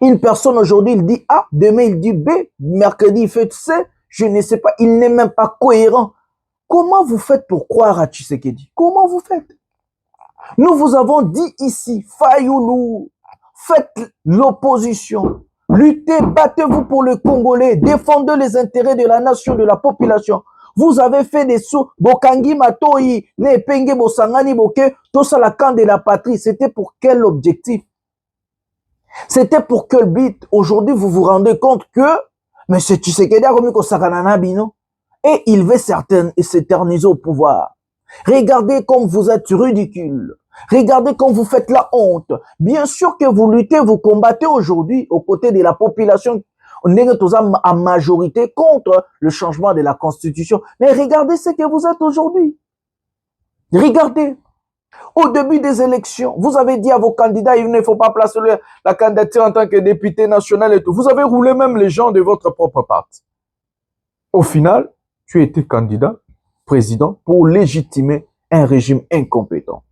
Une personne aujourd'hui, il dit A, demain il dit B, mercredi il fait C, je ne sais pas, il n'est même pas cohérent. Comment vous faites pour croire à Tshisekedi? Comment vous faites? Nous vous avons dit ici, Fayulu, faites l'opposition, luttez, battez-vous pour le Congolais, défendez les intérêts de la nation, de la population. Vous avez fait des sous, Bokangi Matoi, Ne Penge Bosangani Boke, tout ça la camp de la patrie. C'était pour quel objectif? C'était pour quel but? Aujourd'hui, vous vous rendez compte que M. Tshisekedi a remis Kosakanana Bino et il veut s'éterniser au pouvoir. Regardez comme vous êtes ridicule. Regardez comme vous faites la honte. Bien sûr que vous luttez, vous combattez aujourd'hui aux côtés de la population en majorité contre le changement de la constitution. Mais regardez ce que vous êtes aujourd'hui. Regardez. Au début des élections, vous avez dit à vos candidats, il ne faut pas placer la candidature en tant que député national et tout. Vous avez roulé même les gens de votre propre parti. Au final, tu étais candidat, président, pour légitimer un régime incompétent.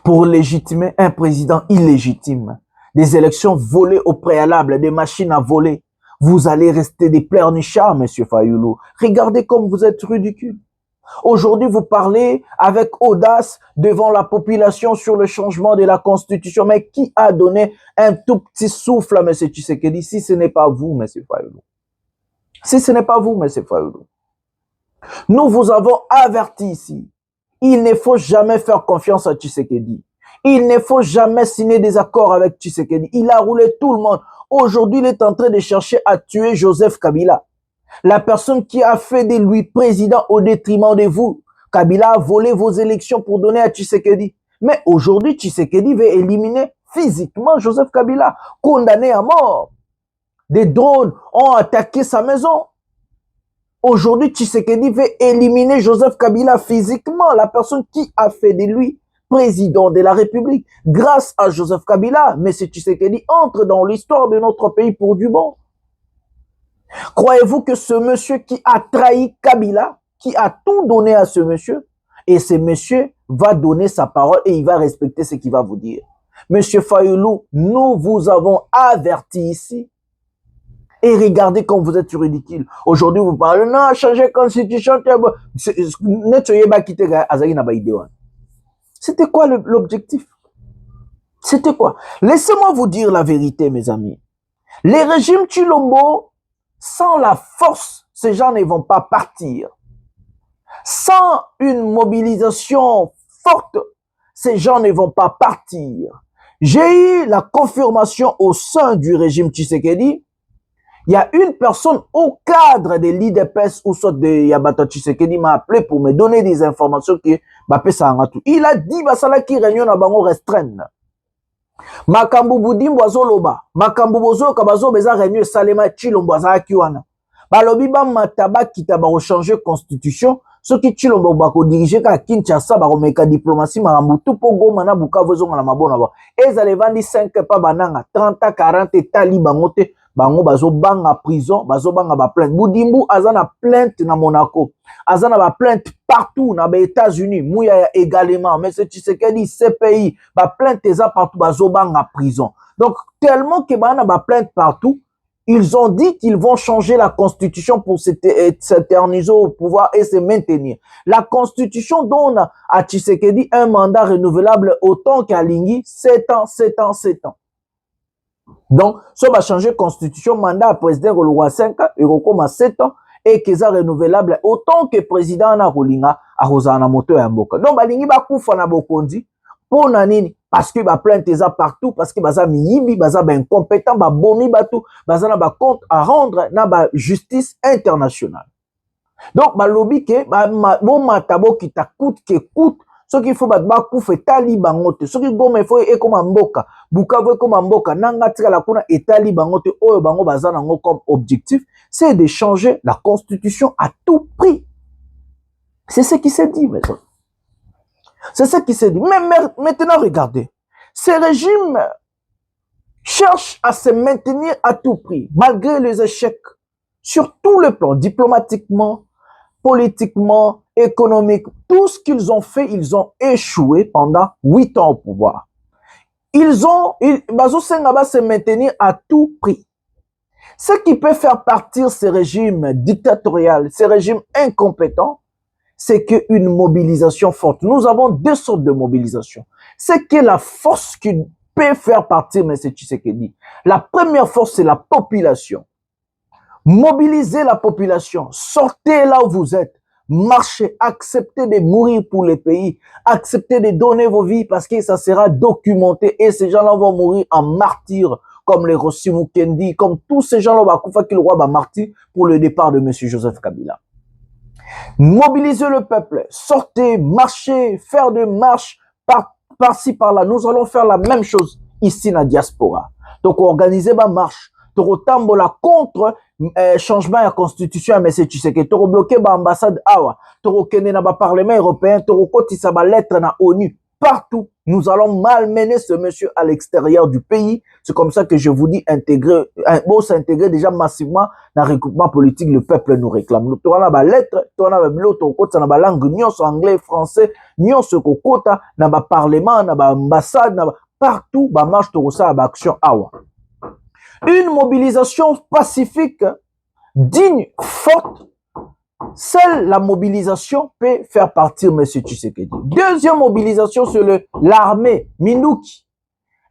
Pour légitimer un président illégitime. Des élections volées au préalable, des machines à voler. Vous allez rester des pleurnichards, monsieur Fayulu. Regardez comme vous êtes ridicule. Aujourd'hui, vous parlez avec audace devant la population sur le changement de la Constitution. Mais qui a donné un tout petit souffle à M. Tshisekedi si ce n'est pas vous, M. Fayulu? Si ce n'est pas vous, M. Fayulu. Nous vous avons averti ici. Il ne faut jamais faire confiance à Tshisekedi. Il ne faut jamais signer des accords avec Tshisekedi. Il a roulé tout le monde. Aujourd'hui, il est en train de chercher à tuer Joseph Kabila. La personne qui a fait de lui président au détriment de vous. Kabila a volé vos élections pour donner à Tshisekedi. Mais aujourd'hui, Tshisekedi veut éliminer physiquement Joseph Kabila, condamné à mort. Des drones ont attaqué sa maison. Aujourd'hui, Tshisekedi veut éliminer Joseph Kabila physiquement, la personne qui a fait de lui président de la République. Grâce à Joseph Kabila, M. Tshisekedi entre dans l'histoire de notre pays pour du bon. Croyez-vous que ce monsieur qui a trahi Kabila, qui a tout donné à ce monsieur, et ce monsieur va donner sa parole et il va respecter ce qu'il va vous dire. Monsieur Fayulu, nous vous avons averti ici. Et regardez comme vous êtes ridicule. Aujourd'hui, vous parlez, non, changer la constitution. C'était quoi l'objectif? C'était quoi? Laissez-moi vous dire la vérité, mes amis. Les régimes Tshilombo, sans la force, ces gens ne vont pas partir. Sans une mobilisation forte, ces gens ne vont pas partir. J'ai eu la confirmation au sein du régime Tshisekedi. Il y a une personne au cadre de l'IDPS ou soit de Yabata Tshisekedi m'a appelé pour me donner des informations qui il a dit basala qui réunion na bango restreindre. Makambu budimbo azoloba, makambu bozo kabazo beza réunion salema Tshilombo azaki wana. Balobi ba mataba kitaba changer constitution, ce qui Tshilombo ba ko diriger ka Kinshasa ba ko meka diplomatie marambu tout po goma na Bukavu zonga na mabona ba. Ezale vandi 5 pa bananga 30 40 taliba mote. Bango bazo banga prison, bazo banga ba plainte. Budimbu azana plainte na Monaco. Azana ba plainte partout na ba États-Unis. Mouya également. Mais c'est Tshisekedi CPI, ba plainte eza partout bazo banga prison. Donc tellement que bana ba plainte partout, ils ont dit qu'ils vont changer la constitution pour s'éterniser au pouvoir et se maintenir. La constitution donne à Tshisekedi un mandat renouvelable autant qu'à Lingui 7 ans, 7 ans, 7 ans. Donc, si on va changer la constitution, mandat à président au roi 5 ans, il recommence 7 ans, et que ça renouvelable autant que président na Rolinga à Rosana Moto et Mboka. Donc, balingi ba kufa na bokondi, pour nanini, parce que ba plainte eza partout, parce que baza miyibi, baza ba incompétent, ba bomi batou, baza na ba compte à rendre na ba justice internationale. Donc, balobi ke, bon matabo qui ta coûte que coûte, ce qu'il faut battre kouf etali bangote, ce qui gome faut et comme mboka, Bukavu comme mboka, nanga tika la kuna etali bangote, oyo bango bazana ngo comme objectif, c'est de changer la constitution à tout prix. C'est ce qui s'est dit, mes amis. C'est ce qui s'est dit. Mais maintenant, regardez, ces régimes cherchent à se maintenir à tout prix, malgré les échecs, sur tous les plans, diplomatiquement, politiquement, économique, tout ce qu'ils ont fait, ils ont échoué pendant 8 ans au pouvoir. Bazosenga se maintenir à tout prix. Ce qui peut faire partir ces régimes dictatoriaux, ces régimes incompétents, c'est qu'une mobilisation forte. Nous avons deux sortes de mobilisation. C'est que la force qui peut faire partir M. Tshisekedi. La première force, c'est la population. Mobilisez la population. Sortez là où vous êtes. Marchez. Acceptez de mourir pour le pays. Acceptez de donner vos vies parce que ça sera documenté et ces gens-là vont mourir en martyrs comme les Rossi Mukendi, comme tous ces gens-là qui le roi va martyr pour le départ de M. Joseph Kabila. Mobilisez le peuple, sortez, marchez, faire des marches par-ci, par-là. Nous allons faire la même chose ici dans la diaspora. Donc, organiser ma marche. Toro tambola contre changement de la constitution à M. Tshisekedi. Toro bloquer l'ambassade Awa. Toro kene na ba parlement européen. Toro kotisa ba lettre na ONU. Partout, nous allons malmener ce monsieur à l'extérieur du pays. C'est comme ça que je vous dis s'intégrer déjà massivement dans le regroupement politique. Le peuple nous réclame. Nous avons la lettre, nous avons la langue, nous anglais, français, nous avons le parlement, nous avons l'ambassade, partout, nous marche action awa. Une mobilisation pacifique, digne, forte. Seule la mobilisation peut faire partir M. Tshisekedi. Deuxième mobilisation, c'est l'armée, Minouki.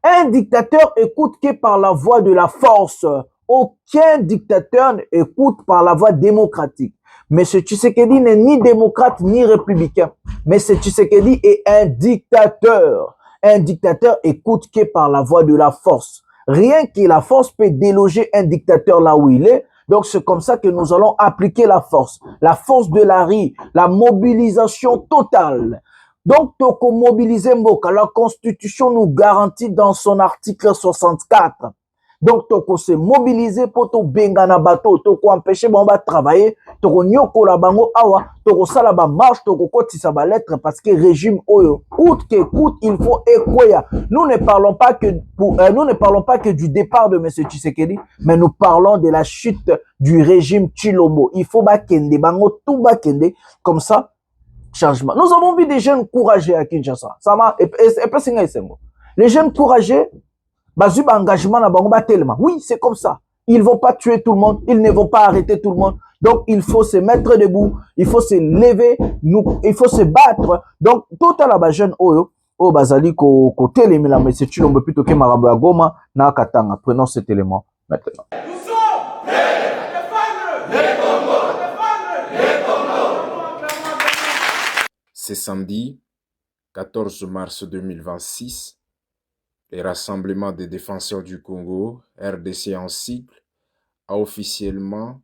Un dictateur écoute que par la voie de la force. Aucun dictateur écoute par la voie démocratique. M. Tshisekedi n'est ni démocrate ni républicain. M. Tshisekedi est un dictateur. Un dictateur écoute que par la voie de la force. Rien que la force peut déloger un dictateur là où il est. Donc, c'est comme ça que nous allons appliquer la force de la rue, la mobilisation totale. Donc, toko mobiliser Mboka, la Constitution nous garantit dans son article 64. Donc, toko se mobiliser pour to bengana bato, toko empêcher bomba travailler, toko nyoko la bango awa, toko sala ba marche, toko kotisa ba lettre parce que régime oyo, coûte que coûte, il faut écouer. Nous ne parlons pas que du départ de M. Tshisekedi, mais nous parlons de la chute du régime Tshilombo. Il faut bakende, bango tout bakende, comme ça, changement. Nous avons vu des jeunes courageux à Kinshasa. Ça m'a, les jeunes courageux, bazuba engagement na bango tellement. Oui, c'est comme ça. Ils vont pas tuer tout le monde, ils ne vont pas arrêter tout le monde. Donc, il faut se mettre debout, il faut se lever, il faut se battre. Donc, tout à la jeune oyo, bazali ko telemi la mais c'est Tshilombo plutôt que Marambo ya Goma na Katanga. Prenons cet élément maintenant. C'est samedi 14 mars 2026. Le Rassemblement des défenseurs du Congo, RDC en sigle, a officiellement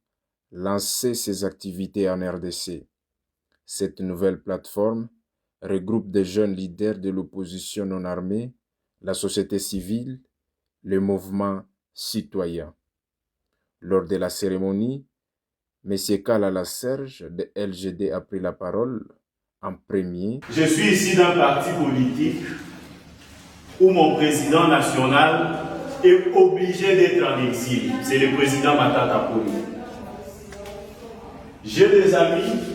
lancé ses activités en RDC. Cette nouvelle plateforme regroupe des jeunes leaders de l'opposition non armée, la société civile, le mouvement citoyen. Lors de la cérémonie, M. Kalala Serge de LGD a pris la parole en premier. Je suis ici d'un parti politique où mon président national est obligé d'être en exil. C'est le président Matata Poli. J'ai des amis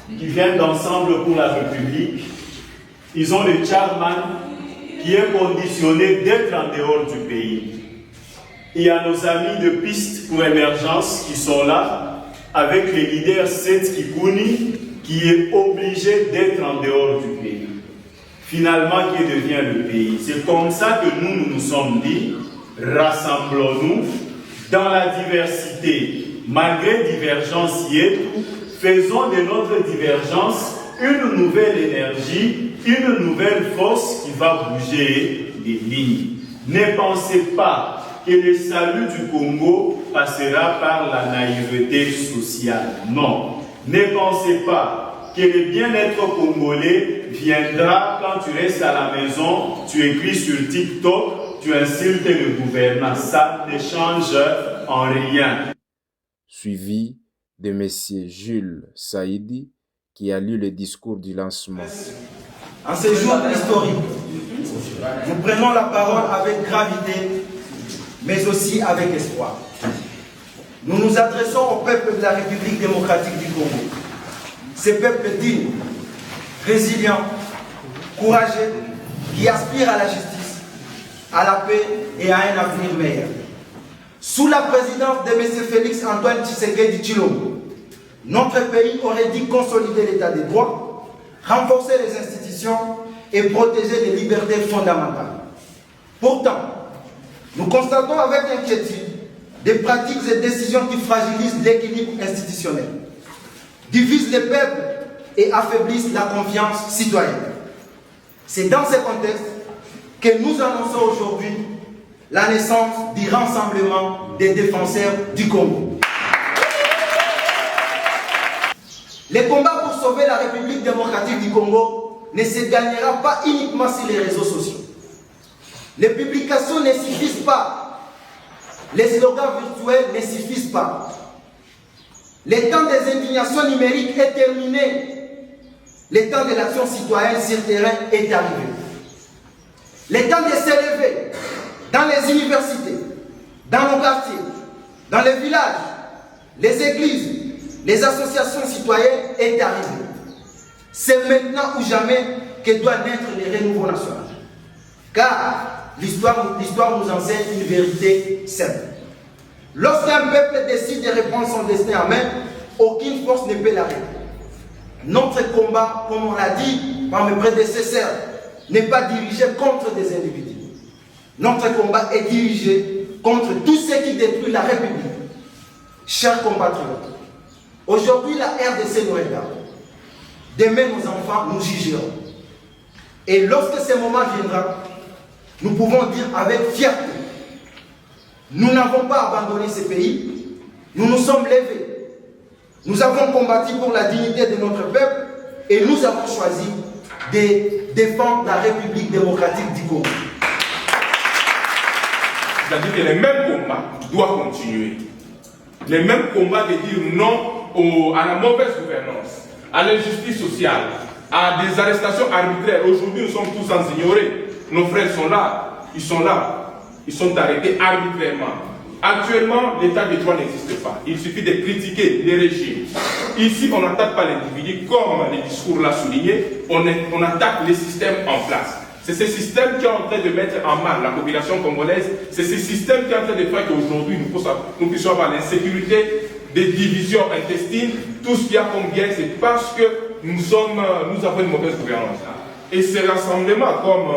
qui viennent d'Ensemble pour la République. Ils ont le chairman qui est conditionné d'être en dehors du pays. Il y a nos amis de Piste pour Émergence qui sont là, avec le leader Seth Kikouni qui est obligé d'être en dehors du pays. Finalement, qui devient le pays. C'est comme ça que nous nous sommes dit, rassemblons-nous dans la diversité. Malgré divergence y est, faisons de notre divergence une nouvelle énergie, une nouvelle force qui va bouger les lignes. Ne pensez pas que le salut du Congo passera par la naïveté sociale. Non. Ne pensez pas que le bien-être congolais viendra quand tu restes à la maison, tu écris sur TikTok, tu insultes le gouvernement. Ça ne change en rien. Suivi de M. Jules Saïdi, qui a lu le discours du lancement. En ces jours historiques, nous prenons la parole avec gravité, mais aussi avec espoir. Nous nous adressons au peuple de la République démocratique du Congo. Ce peuple digne, résilient, courageux, qui aspire à la justice, à la paix et à un avenir meilleur. Sous la présidence de M. Félix Antoine Tshisekedi Tshilombo, notre pays aurait dû consolider l'état des droits, renforcer les institutions et protéger les libertés fondamentales. Pourtant, nous constatons avec inquiétude des pratiques et décisions qui fragilisent l'équilibre institutionnel, divisent les peuples et affaiblissent la confiance citoyenne. C'est dans ce contexte que nous annonçons aujourd'hui la naissance du Rassemblement des défenseurs du Congo. Le combat pour sauver la République démocratique du Congo ne se gagnera pas uniquement sur les réseaux sociaux. Les publications ne suffisent pas. Les slogans virtuels ne suffisent pas. Le temps des indignations numériques est terminé. Le temps de l'action citoyenne sur terrain est arrivé. Le temps de s'élever dans les universités, dans nos quartiers, dans les villages, les églises, les associations citoyennes est arrivé. C'est maintenant ou jamais que doit naître le renouveau national. Car l'histoire nous enseigne une vérité simple. Lorsqu'un peuple décide de reprendre son destin en main, aucune force ne peut l'arrêter. Notre combat, comme on l'a dit par mes prédécesseurs, n'est pas dirigé contre des individus. Notre combat est dirigé contre tout ce qui détruit la République. Chers compatriotes, aujourd'hui la RDC nous regarde. Demain nos enfants nous jugeront. Et lorsque ce moment viendra, nous pouvons dire avec fierté, nous n'avons pas abandonné ce pays, nous nous sommes levés, nous avons combattu pour la dignité de notre peuple et nous avons choisi de défendre la République démocratique du Congo. C'est-à-dire que les mêmes combats doivent continuer. Les mêmes combats de dire non à la mauvaise gouvernance, à l'injustice sociale, à des arrestations arbitraires. Aujourd'hui, nous sommes tous sans ignorer. Nos frères sont là, ils sont arrêtés arbitrairement. Actuellement, l'état de droit n'existe pas. Il suffit de critiquer les régimes. Ici, on n'attaque pas l'individu, comme les discours l'ont souligné, on attaque les systèmes en place. C'est ce système qui est en train de mettre en mal la population congolaise. C'est ce système qui est en train de faire qu'aujourd'hui, nous puissions avoir l'insécurité, des divisions intestines. Tout ce qu'il y a comme bien, c'est parce que nous avons une mauvaise gouvernance. Et ce rassemblement, comme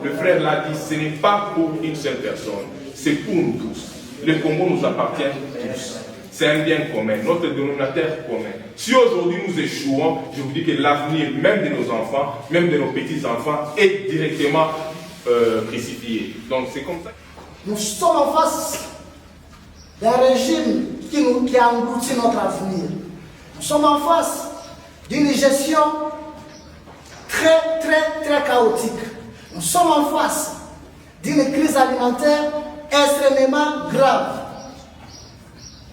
le frère l'a dit, ce n'est pas pour une seule personne, c'est pour nous tous. Le Congo nous appartient tous. C'est un bien commun, notre dénominateur commun. Si aujourd'hui nous échouons, je vous dis que l'avenir même de nos enfants, même de nos petits-enfants, est directement crucifié. Donc c'est comme ça. Nous sommes en face d'un régime qui a englouti notre avenir. Nous sommes en face d'une gestion très chaotique. Nous sommes en face d'une crise alimentaire extrêmement grave.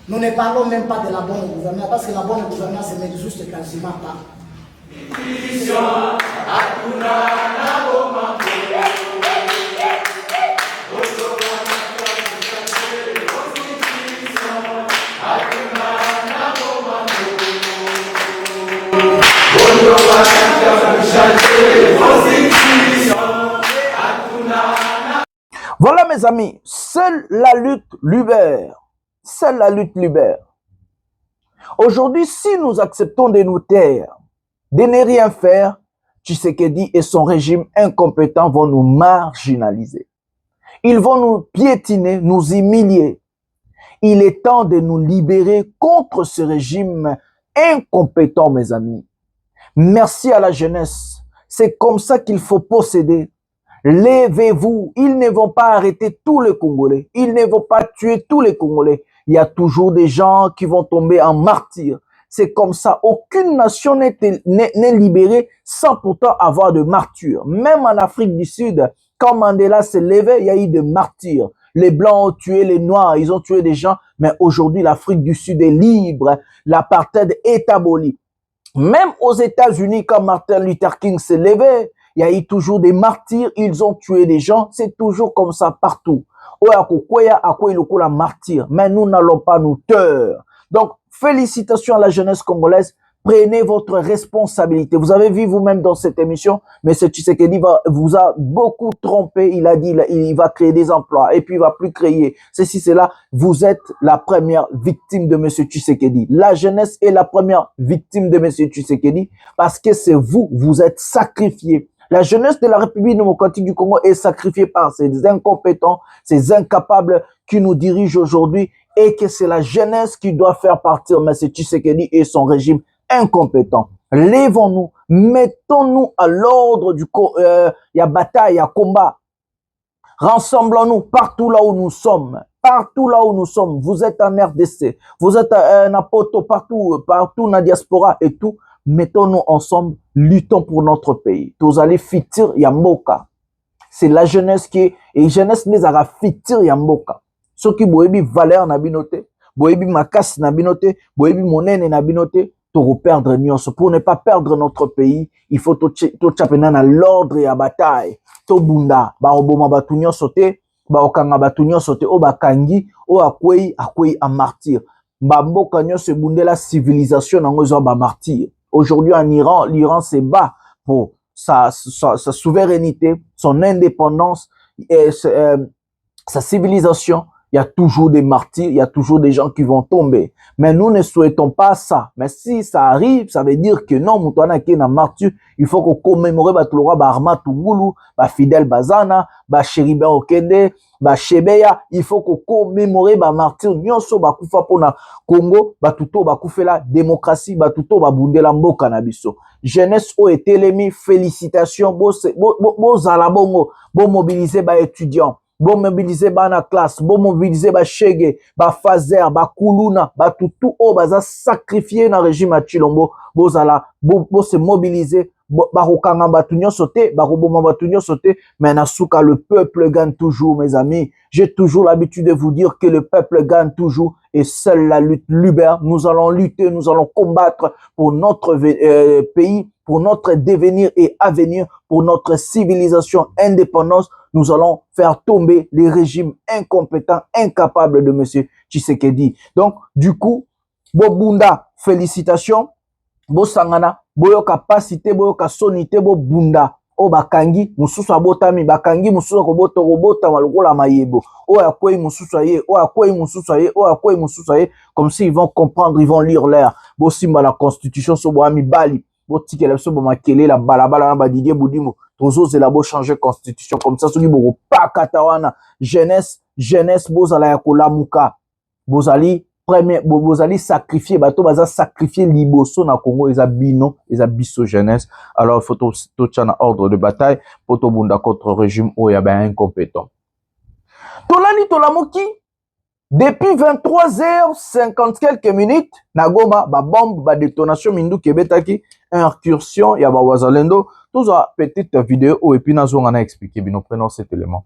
Nous ne parlons même pas de la bonne gouvernance, parce que la bonne gouvernance n'existe quasiment pas. Voilà mes amis, seule la lutte libère. Seule la lutte libère. Aujourd'hui, si nous acceptons de nous taire, de ne rien faire, Tshisekedi et son régime incompétent vont nous marginaliser. Ils vont nous piétiner, nous humilier. Il est temps de nous libérer contre ce régime incompétent, mes amis. Merci à la jeunesse. C'est comme ça qu'il faut posséder. Levez-vous. Ils ne vont pas arrêter tous les Congolais. Ils ne vont pas tuer tous les Congolais. Il y a toujours des gens qui vont tomber en martyrs. c'est comme ça. Aucune nation n'est libérée sans pourtant avoir de martyrs. Même en Afrique du Sud, quand Mandela s'est levé, il y a eu des martyrs. Les Blancs ont tué les Noirs, ils ont tué des gens, mais aujourd'hui, l'Afrique du Sud est libre. L'apartheid est aboli. Même aux États-Unis, quand Martin Luther King s'est levé, il y a eu toujours des martyrs, ils ont tué des gens, c'est toujours comme ça partout. Mais nous n'allons pas nous taire. Donc, félicitations à la jeunesse congolaise. Prenez votre responsabilité. Vous avez vu vous-même dans cette émission, M. Tshisekedi vous a beaucoup trompé. Il a dit il va créer des emplois et puis il va plus créer. Ceci, cela. Vous êtes la première victime de M. Tshisekedi. La jeunesse est la première victime de M. Tshisekedi parce que c'est vous, vous êtes sacrifiés. La jeunesse de la République démocratique du Congo est sacrifiée par ces incompétents, ces incapables qui nous dirigent aujourd'hui et que c'est la jeunesse qui doit faire partir M. Tshisekedi et son régime incompétent. Lèvons-nous, mettons-nous à l'ordre du y a bataille, il y a combat. Rassemblons-nous partout là où nous sommes. Partout là où nous sommes. Vous êtes en RDC, vous êtes en Apoto, partout dans la diaspora et tout. Mettons-nous ensemble, luttons pour notre pays. Tous allez fitir Yamboka. C'est la jeunesse qui est, et jeunesse les a fitir Yamboka. Ceux qui boebi valeur na binoté, boebi makas na binoté, boebi monene na binoté, pour perdre nyonso. Pour ne pas perdre notre pays, il faut tout chapena na l'ordre et à bataille. To bunda, ba oboma batu nyonso te, ba okanga batu nyonso te, o bakangi, o akwei a martyr. Ba mboka nyonso bunde la civilisation na ngozo ba martyr. Aujourd'hui en Iran, l'Iran se bat pour sa souveraineté, son indépendance et sa civilisation. Il y a toujours des martyrs, il y a toujours des gens qui vont tomber. Mais nous ne souhaitons pas ça. Mais si ça arrive, ça veut dire que non, Moutouana qui est un martyr, il faut qu'on commémore Batulora, Arma Tungulu, Fidel Bazana, Chéribin Okende, Chebeya. Il faut qu'on commémore martyr. Nyonso Bakufa pona Congo, Batuto Bakufela, démocratie, Batuto Babundela Mboka Nabiso. Jeunesse o etelemi, félicitations, bo zalabongo, bo mobiliser ba étudiants. Bon mobiliser ba na classe, bon mobiliser ba chege, ba fazer, ba kuluna, ba tutu o baza sacrifier na régime à Chilombo, bo zala, bo se mobiliser, ba rokanga ba tunyo sauté, ba roboma ba tunyo sauté, mais na souka le peuple gagne toujours mes amis. J'ai toujours l'habitude de vous dire que le peuple gagne toujours et seule la lutte libère. Nous allons lutter, nous allons combattre pour notre pays, pour notre devenir et avenir, pour notre civilisation, indépendance. Nous allons faire tomber les régimes incompétents, incapables de M. Tshisekedi. Donc, du coup, Bobunda, félicitations. Bo sangana, boyo capacité, boyo sonité, bo bunda. O bakangi, mususu abotami, bakangi mususu koboto robota malukola mayebo. O akwei mususu aye, o akwei mususu aye, o akwei mususu aye. Comme s'ils vont comprendre, ils vont lire l'air. Bo simba la constitution, so bo ami bali. Bo tikele so bo makele la balabala na ba Didier Boudimo. Tozo zelabo changer constitution comme ça, soki bo pa katawana. Jeunesse, bozala ya kolamuka. Bozali premier, bozali sacrifier, bato baza sacrifier liboso na Congo, eza bino, eza biso jeunesse. Alors, il faut tout tchana ordre de bataille, pour tout bunda contre régime où il y a ben incompétent. Tolani Tolamoki, depuis 23h50 quelques minutes, Nagoma, ba bombe, ba détonation, Mindu Kebetaki, incursion, ya ba wazalendo, tout ça, petite vidéo, et puis Nazo on a expliqué, nous prenons cet élément.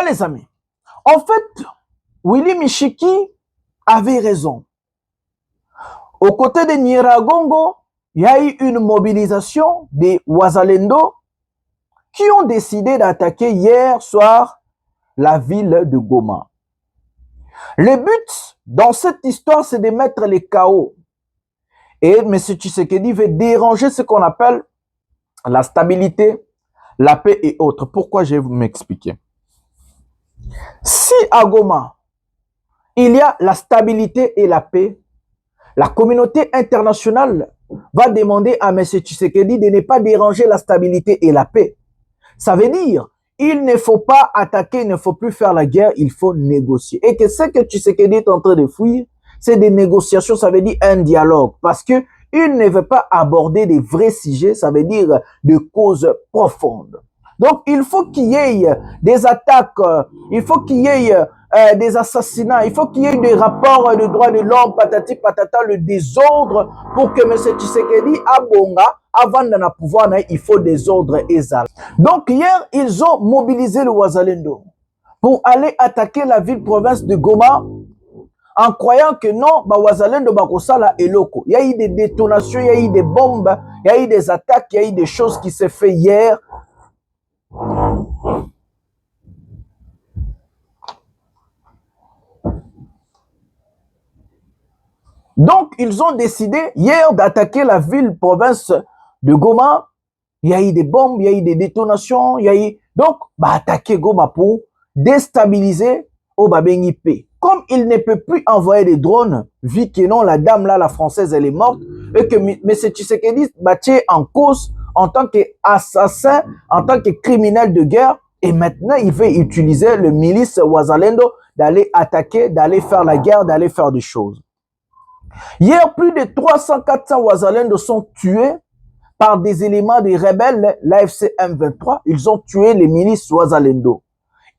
les amis, en fait, Willy Michiki avait raison. Aux côtés de Nyiragongo, il y a eu une mobilisation des Wazalendo qui ont décidé d'attaquer hier soir la ville de Goma. Le but dans cette histoire, c'est de mettre les chaos. Et M. Tshisekedi veut déranger ce qu'on appelle la stabilité, la paix et autres. Pourquoi je vais vous m'expliquer. Si à Goma, il y a la stabilité et la paix, la communauté internationale va demander à M. Tshisekedi de ne pas déranger la stabilité et la paix. Ça veut dire, il ne faut pas attaquer, il ne faut plus faire la guerre, il faut négocier. Et que ce que Tshisekedi est en train de fuir, c'est des négociations, ça veut dire un dialogue. Parce que il ne veut pas aborder des vrais sujets, ça veut dire de causes profondes. Donc, il faut qu'il y ait des attaques, il faut qu'il y ait des assassinats, il faut qu'il y ait des rapports de droits de l'homme, patati patata, le désordre, pour que M. Tshisekedi abonga, avant de pouvoir, il faut des ordres exaltés. Donc, hier, ils ont mobilisé le Wazalendo pour aller attaquer la ville-province de Goma, en croyant que non, Wazalendo bakosala eloko. Il y a eu des détonations, il y a eu des bombes, il y a eu des attaques, il y a eu des choses qui s'est fait hier. Donc, ils ont décidé hier d'attaquer la ville-province de Goma. Il y a eu des bombes, il y a eu des détonations, il y a eu... Donc, attaquer Goma pour déstabiliser au Babengi P. Comme il ne peut plus envoyer des drones, vu que non, la dame là, la française, elle est morte, et que M. Tshisekedi battait en cause en tant qu'assassin, en tant que criminel de guerre, et maintenant il veut utiliser le milice Wazalendo d'aller attaquer, d'aller faire la guerre, d'aller faire des choses. Hier, plus de 300-400 Wazalendo sont tués par des éléments des rebelles, l'AFC M23, ils ont tué les milices Wazalendo.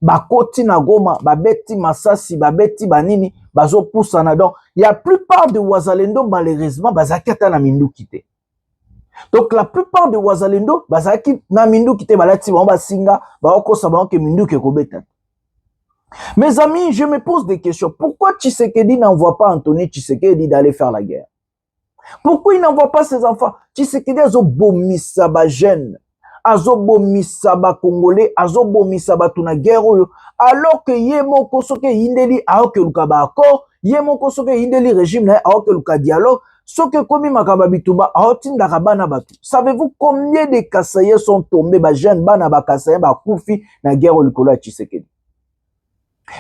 Bakoti na Goma, babeti Masasi, babeti banini, bazo poussana. Donc, il y a la plupart de Wazalendo, malheureusement, bazakata na mindu kite. Donc, la plupart de Wazalendo, bazaki na mindu kite, balati bamba singa, baoko sabango ke mindu ke kobeta. Mes amis, je me pose des questions. Pourquoi Tshisekedi n'envoie pas Anthony Tshisekedi d'aller faire la guerre? Pourquoi il n'envoie pas ses enfants? Tshisekedi a bomisa ba jeune. Azo bomisa ba congolais, azo bomisa ba tuna guerre oyo, alors que yemo kosoke indeli aoke luka ba accord, yemo kosoke indeli régime na aoke luka dialogue, soke komi makaba bituba aotinda kabana batu. Savez-vous combien de Kasaye sont tombés ba jeune bana ba Kasaye ba kufi na guerre likolo ya Tshisekedi?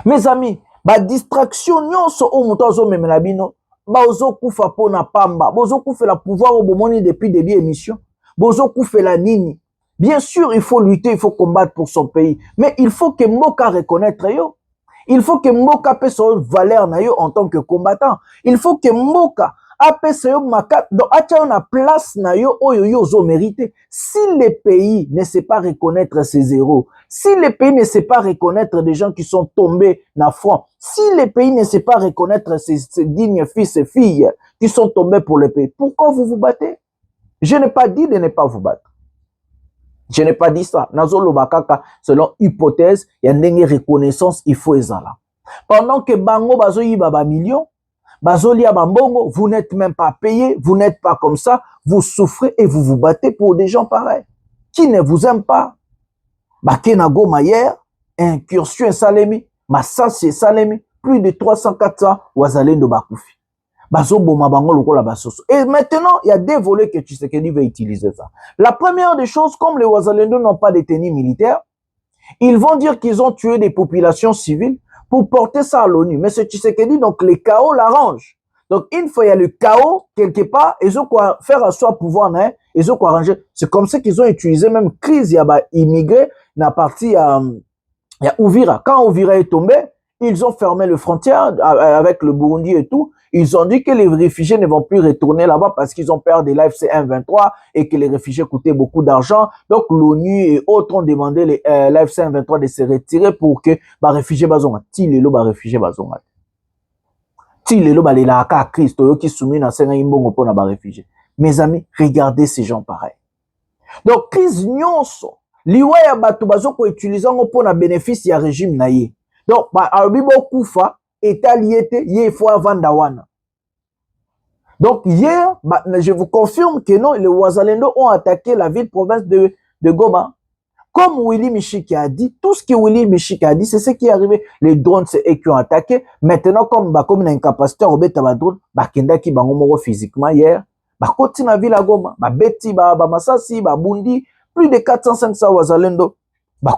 Mes amis, ba distraction nyonso o muto azo memela bino, ba ozo kufa pona pamba, bozo kufa la pouvoir au bomoni depuis début émission, bozo kufa la nini. Bien sûr, il faut lutter, il faut combattre pour son pays. Mais il faut que Mboka reconnaître yo. Il faut que Mboka paie son valeur na yo en tant que combattant. Il faut que Mboka paie son makat. Donc, acha na place na yo oyo yo zo mérité. Si le pays ne sait pas reconnaître ses héros, si le pays ne sait pas reconnaître des gens qui sont tombés na front, si le pays ne sait pas reconnaître ses dignes fils et filles qui sont tombés pour le pays, pourquoi vous vous battez? Je n'ai pas dit de ne pas vous battre. Je n'ai pas dit ça. Nazolo bakaka, selon hypothèse, il y a une reconnaissance, il faut ezala. Pendant que bango bazo yiba ba millions, bazo liya bambongo, vous n'êtes même pas payé, vous n'êtes pas comme ça, vous souffrez et vous vous battez pour des gens pareils, qui ne vous aiment pas. Bakena Goma hier, incursion Salemi, Massassi Salemi, plus de 300-400 Wazalendo Bakufi. Et maintenant, il y a des volets que Tshisekedi va utiliser ça. La première des choses, comme les Wazalendo n'ont pas de tenue militaire, ils vont dire qu'ils ont tué des populations civiles pour porter ça à l'ONU. Mais ce Tshisekedi, donc les chaos l'arrangent. Donc une fois il y a le chaos, quelque part, ils ont quoi faire à soi pouvoir, ils ont quoi arranger. C'est comme ça qu'ils ont utilisé même crise, il y a immigré, la partie, il y a Ouvira. Quand Ouvira est tombé, ils ont fermé les frontières avec le Burundi et tout. Ils ont dit que les réfugiés ne vont plus retourner là-bas parce qu'ils ont peur de l'AFC M23 et que les réfugiés coûtaient beaucoup d'argent. Donc l'ONU et autres ont demandé l'AFC M23 de se retirer pour que les réfugiés bazonga. Tilelo ba réfugiés bazonga. Tilelo ba la ka Christ qui soumis na senga imbongo pona ba réfugiés. Mes amis, regardez ces gens pareils. Donc crise nyonso, liwa ya bato bazoko utiliser ngo pour na bénéfice ya régime na ye. Donc alobi bokufa etaliete ye faut avanda wana. Donc hier, je vous confirme que non, les Wazalendo ont attaqué la ville-province de Goma. Comme Willy Michiki a dit, tout ce que Willy Michiki a dit, c'est ce qui est arrivé. Les drones, c'est eux qui ont attaqué. Maintenant, comme une incapacité, on a drone, Kenda qui bango physiquement hier, côté na ville à Goma, Beti, Masasi, Bundi, plus de 400-500 Wazalendo,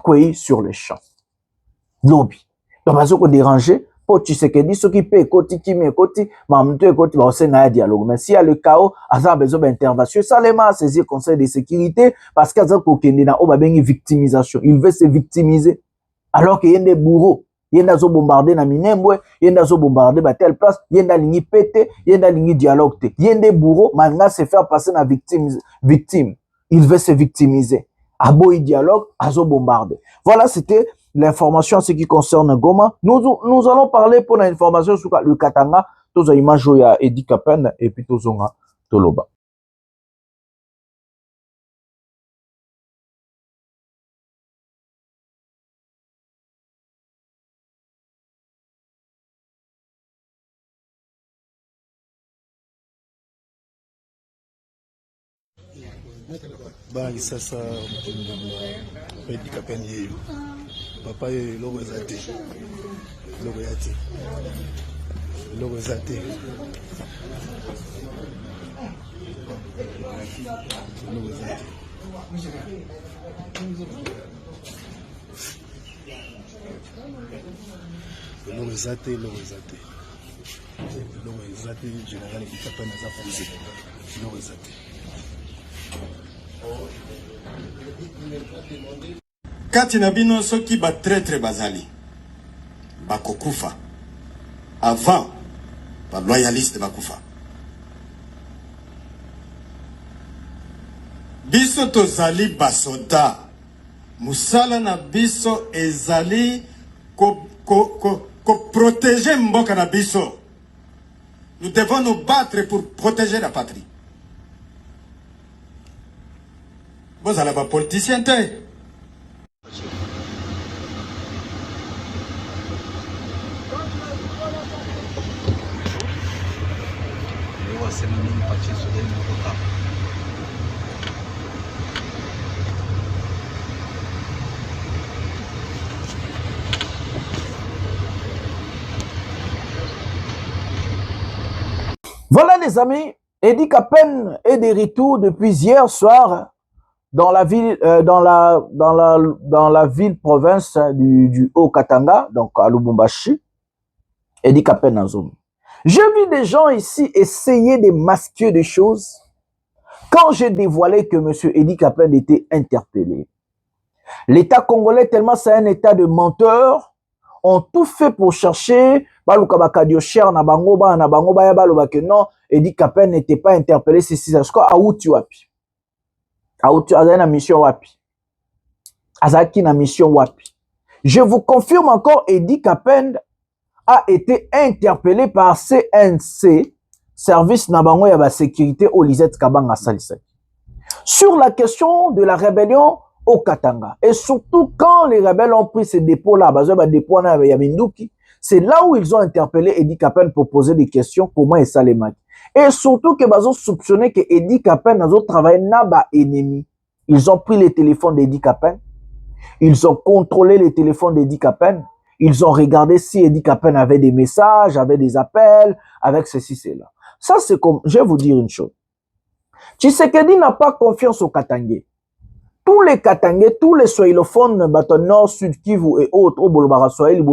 kwei sur les champs. Lobby. Donc, bazoko dérangé. Pour tu sais que dit ce qui peut écouter qui m'écoute, mamto écoute, va aussi na dialogue. Mais s'il y a le chaos, a besoin d'intervention. Salema saisir conseil de sécurité parce qu'à ça kokende na o ba bengi victimisation. Il veut se victimiser alors qu'il y a des bourreaux, il y a des bombardés na Minembwe, il y a des bombardés à telle place, il y a des lignes pété, il y a des lignes dialogue. Il y a des bourreaux, maintenant se faire passer na victime. Il veut se victimiser. Abo dialogue, azo bombardé. Voilà, c'était l'information en ce qui concerne Goma. Nous allons parler pour l'information sur le Katanga, tous les images ya Edi Kapen et puis tous les Toloba. Bangi sasa Edi Kapen yeyo. Papa ye logo ezate. Logo yate. Logo ezate. Logo ezate. Logo ezate, logo ezate. Logo ezate, général Edi Kapen aza posé. Logo ezate. Kati na bino soki ba traître bazali bakokufa avant ba loyaliste bakufa biso tozali basoda musala na biso ezali ko protéger mboka na biso. Nous devons nous battre pour protéger la patrie. Vous allez pas politicien te. Voilà les amis, Edi Kapen est de retour depuis hier soir dans la ville, dans la ville province du Haut-Katanga, donc à Lubumbashi. Edi Kapen en zone. J'ai vu des gens ici essayer de masquer des choses quand j'ai dévoilé que M. Edi Kapen était interpellé. L'État congolais, tellement c'est un État de menteurs, ont tout fait pour chercher que non, Edi Kapen n'était pas interpellé, c'est si ça se quoi, Aouti wapi. Aouti a mission wapi. Azaki na mission wapi. Je vous confirme encore, Edi Kapen a été interpellé par CNC, service nabango ya ba sécurité au Lisette Kabanga Salisek, sur la question de la rébellion au Katanga. Et surtout quand les rebelles ont pris ces dépôts-là, c'est là où ils ont interpellé Edi Kapen pour poser des questions, comment est ça les matchs. Et surtout que ils ont soupçonné que Edi Kapen a travaillé naba ennemi. Ils ont pris les téléphones d'Edi Kapen, ils ont contrôlé les téléphones d'Edi Kapen, ils ont regardé si Edi Kapen avait des messages, avait des appels, avec ceci, cela. Ça, c'est comme, je vais vous dire une chose. Tshisekedi n'a pas confiance aux Katangais. Tous les Katangais, tous les soilophones, Baton Nord, Sud Kivu et autres, au Bolobara Soil,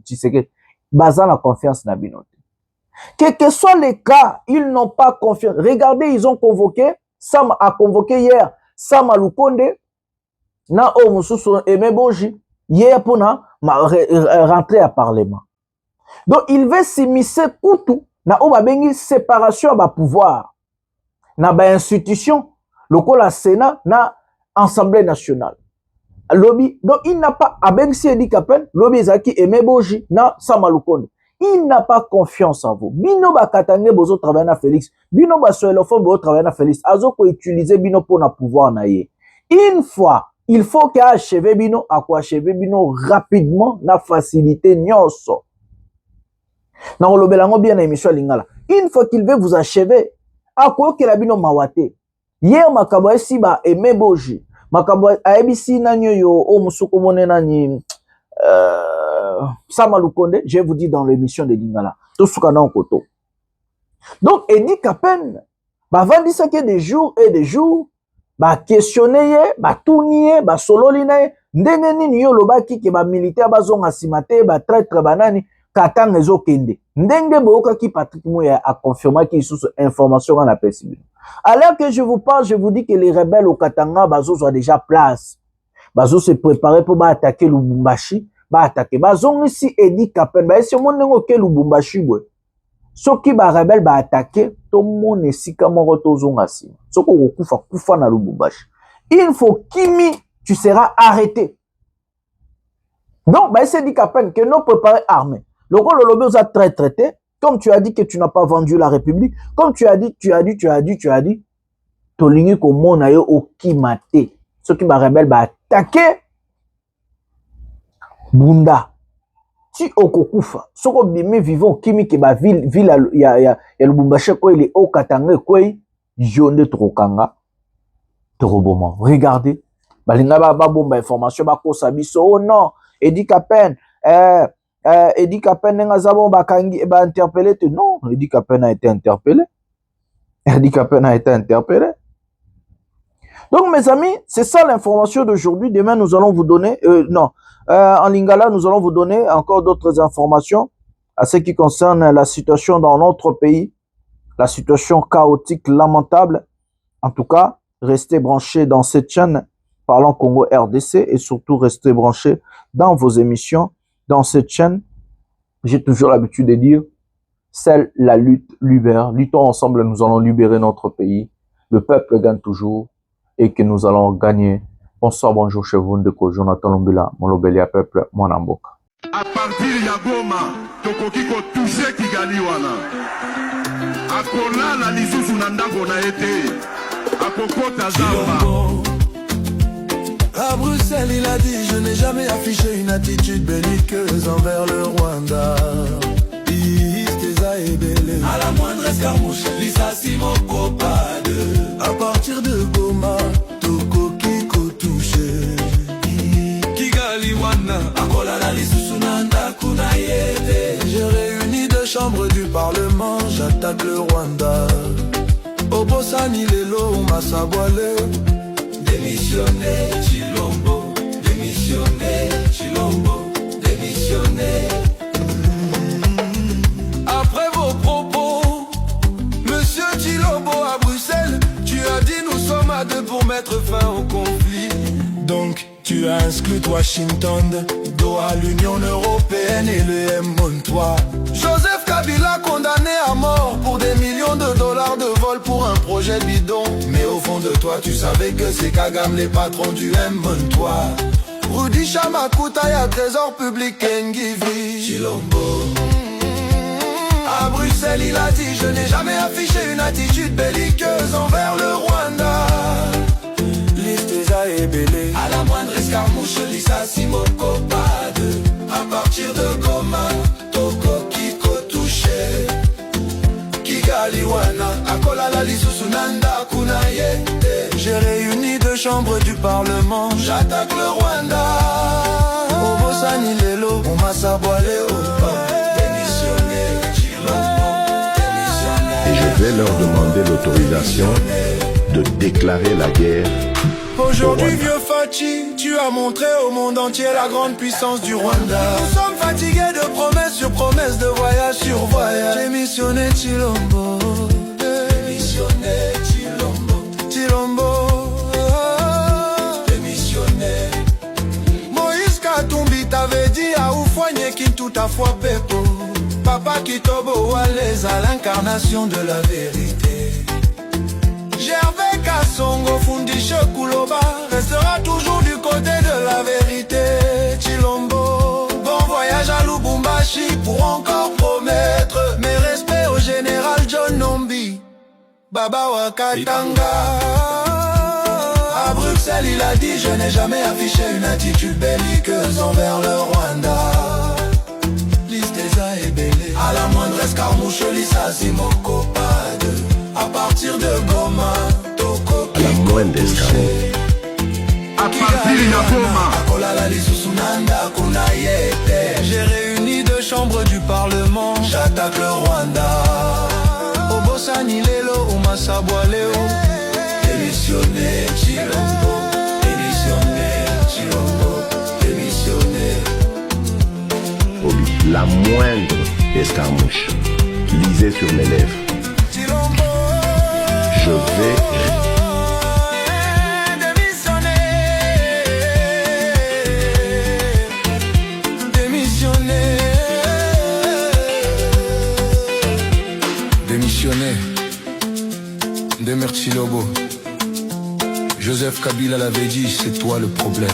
Tshisekedi, basant la confiance na binote. Quels que soient les cas, ils n'ont pas confiance. Regardez, ils ont convoqué, Sam a convoqué hier, Sam Alukonde, na Omususu Aimé Boji, hier pour rentrer à Parlement. Donc, il veut s'immiscer Koutou, na Obabengi séparation à pouvoir, na ba institution, le Sénat, na Assemblée nationale. Lobby, donc il n'a pas, avec Edi Kapen, Lobby Zaki Aimé Boji, na Samalukonde. Il n'a pas confiance en vous. Bino ba Katangé bozo travailler na Félix. Bino ba Soelofon bozo travailler na Félix. Azo ko utiliser bino pour na pouvoir na ye. Une fois il faut qu'il achève bino, achever bino rapidement, na facilité nyonso. Na olobelango bien na émission lingala. Une fois qu'il veut vous achever, akoyokela bino mawate. Hier makambo esi ba Aimé Boji, makambo aebisi nanyo yo o musuko mone nani Sama Lukonde, je vous dis dans l'émission de lingala. Tout ce qu'on a en koto. Donc Edi Kapen, ba vandisa ke des jours et des jours, ba questionner, ba tourner, ba sololina, ndenge nini yo lobaki ke ba militaire bazonga simate, ba traître banani katang ezo kende. Ndenge boka ki Patrick Mouya a confirmé qu'il sous information en appel civil. Alors que je vous parle, je vous dis que les rebelles au Katanga bazo sont déjà place. Bazo se préparer pour attaquer Lubumbashi, ba attaquer bazong ici Edi Kapen, ba esi mon ngo ke Lubumbashi bwe. Soki ba rebelle ba attaquer, tout monde esika moko tozonga sima. Soko kufa na Lubumbashi. Il faut Kimi, tu seras arrêté. Donc ba esi Edi Kapen que nous préparer armée. Le rôle de l'obé a très traité, comme tu as dit que tu n'as pas vendu la République, comme tu as dit, Tolingi komo na yo okimate. Ceux qui va rebelle va attaquer Bunda. Si okokufa, soko bimi vivant kimi ke ba ville ya Lubumbashi ko il est au Katanga ko jonde trokanga toroboma. Regardez, balinga ba bomba information ba ko sabiso oh non, Edi Kapen Edi Kapen n'engazabo bakangi ba interpellé non, Edi Kapen a été interpellé. Edi Kapen a été interpellé. Donc mes amis, c'est ça l'information d'aujourd'hui. Demain nous allons vous donner en lingala nous allons vous donner encore d'autres informations à ce qui concerne la situation dans notre pays, la situation chaotique, lamentable. En tout cas, restez branchés dans cette chaîne Parlons Congo RDC et surtout restez branchés dans vos émissions. Dans cette chaîne, j'ai toujours l'habitude de dire, c'est la lutte libère. Luttons ensemble, nous allons libérer notre pays. Le peuple gagne toujours et que nous allons gagner. Bonsoir, bonjour chez vous, Ndeko Jonathan Lombila, mon lobelia peuple, mon amboka. À partir ya Goma, tokoki ko toucher Kigali wana. Akola la lisusu na ndako na ete. Akokota zamba. À Bruxelles, il a dit, je n'ai jamais affiché une attitude belliqueuse envers le Rwanda. À la moindre escarmouche, Lissassi Mokopade. À partir de Goma, Tokoki touché. Kigali Wana, Akola la Lissusunanda Kunayete. J'ai réuni deux chambres du Parlement, j'attaque le Rwanda. Obosani Lelo, Massaboile. Démissionner, Chilombo. Démissionner, Chilombo. Démissionner. Après vos propos, Monsieur Chilombo à Bruxelles, tu as dit nous sommes à deux pour mettre fin au conflit. Donc tu as exclu Washington, Doha, l'Union Européenne et le M23. Joseph Kabila condamné à mort pour des millions de dollars de vol pour un projet bidon. Mais au fond de toi tu savais que c'est Kagame les patrons du M23. Rudy Chamakuta et trésor public Ngivi Chilombo. À Bruxelles il a dit je n'ai jamais affiché une attitude belliqueuse envers le Rwanda. Listeza et Belé. À la moindre escarmouche Lissassi Mokopade. À partir de Goma, Tokoki touché. Kigali Wana, Akola la Lissusunanda Kunayete. J'ai réuni deux chambres du Parlement, j'attaque le Rwanda. Obosani Lelo, on m'a saboilé au pas. Et je vais leur demander l'autorisation de déclarer la guerre. Aujourd'hui, vieux Fachi, tu as montré au monde entier la grande puissance du Rwanda. Nous sommes fatigués de promesses sur promesses, de voyage sur voyage. J'ai missionné Chilombo. Démissionné Chilombo. Chilombo. Démissionné. Moïse Katumbi t'avait dit à Oufouanye qui tout à fois Pepo. Papa Kitobo Waleza, l'incarnation de la vérité. Gervais Kassongo Fundishe Kuloba restera toujours du côté de la vérité. Chilombo, bon voyage à Lubumbashi pour encore promettre mes respects au général John Nombi, Baba Wakatanga. À Bruxelles il a a dit je n'ai jamais affiché une attitude belliqueuse envers le Rwanda. Listeza et Belé, à la moindre escarmouche, Lisasi Mokopade. À partir de Goma, Toko, à la moindre escarmouche. À partir de Goma, j'ai réuni deux chambres du Parlement. J'attaque le Rwanda. Obosani Lelo, Umasabwa Leo. Démissionner, Chilombo. Démissionner, Chilombo. Démissionner. Obi, la moindre escarmouche, lisez sur mes lèvres. Je vais démissionner. Demer Chilobo. Joseph Kabila l'avait dit, c'est toi le problème.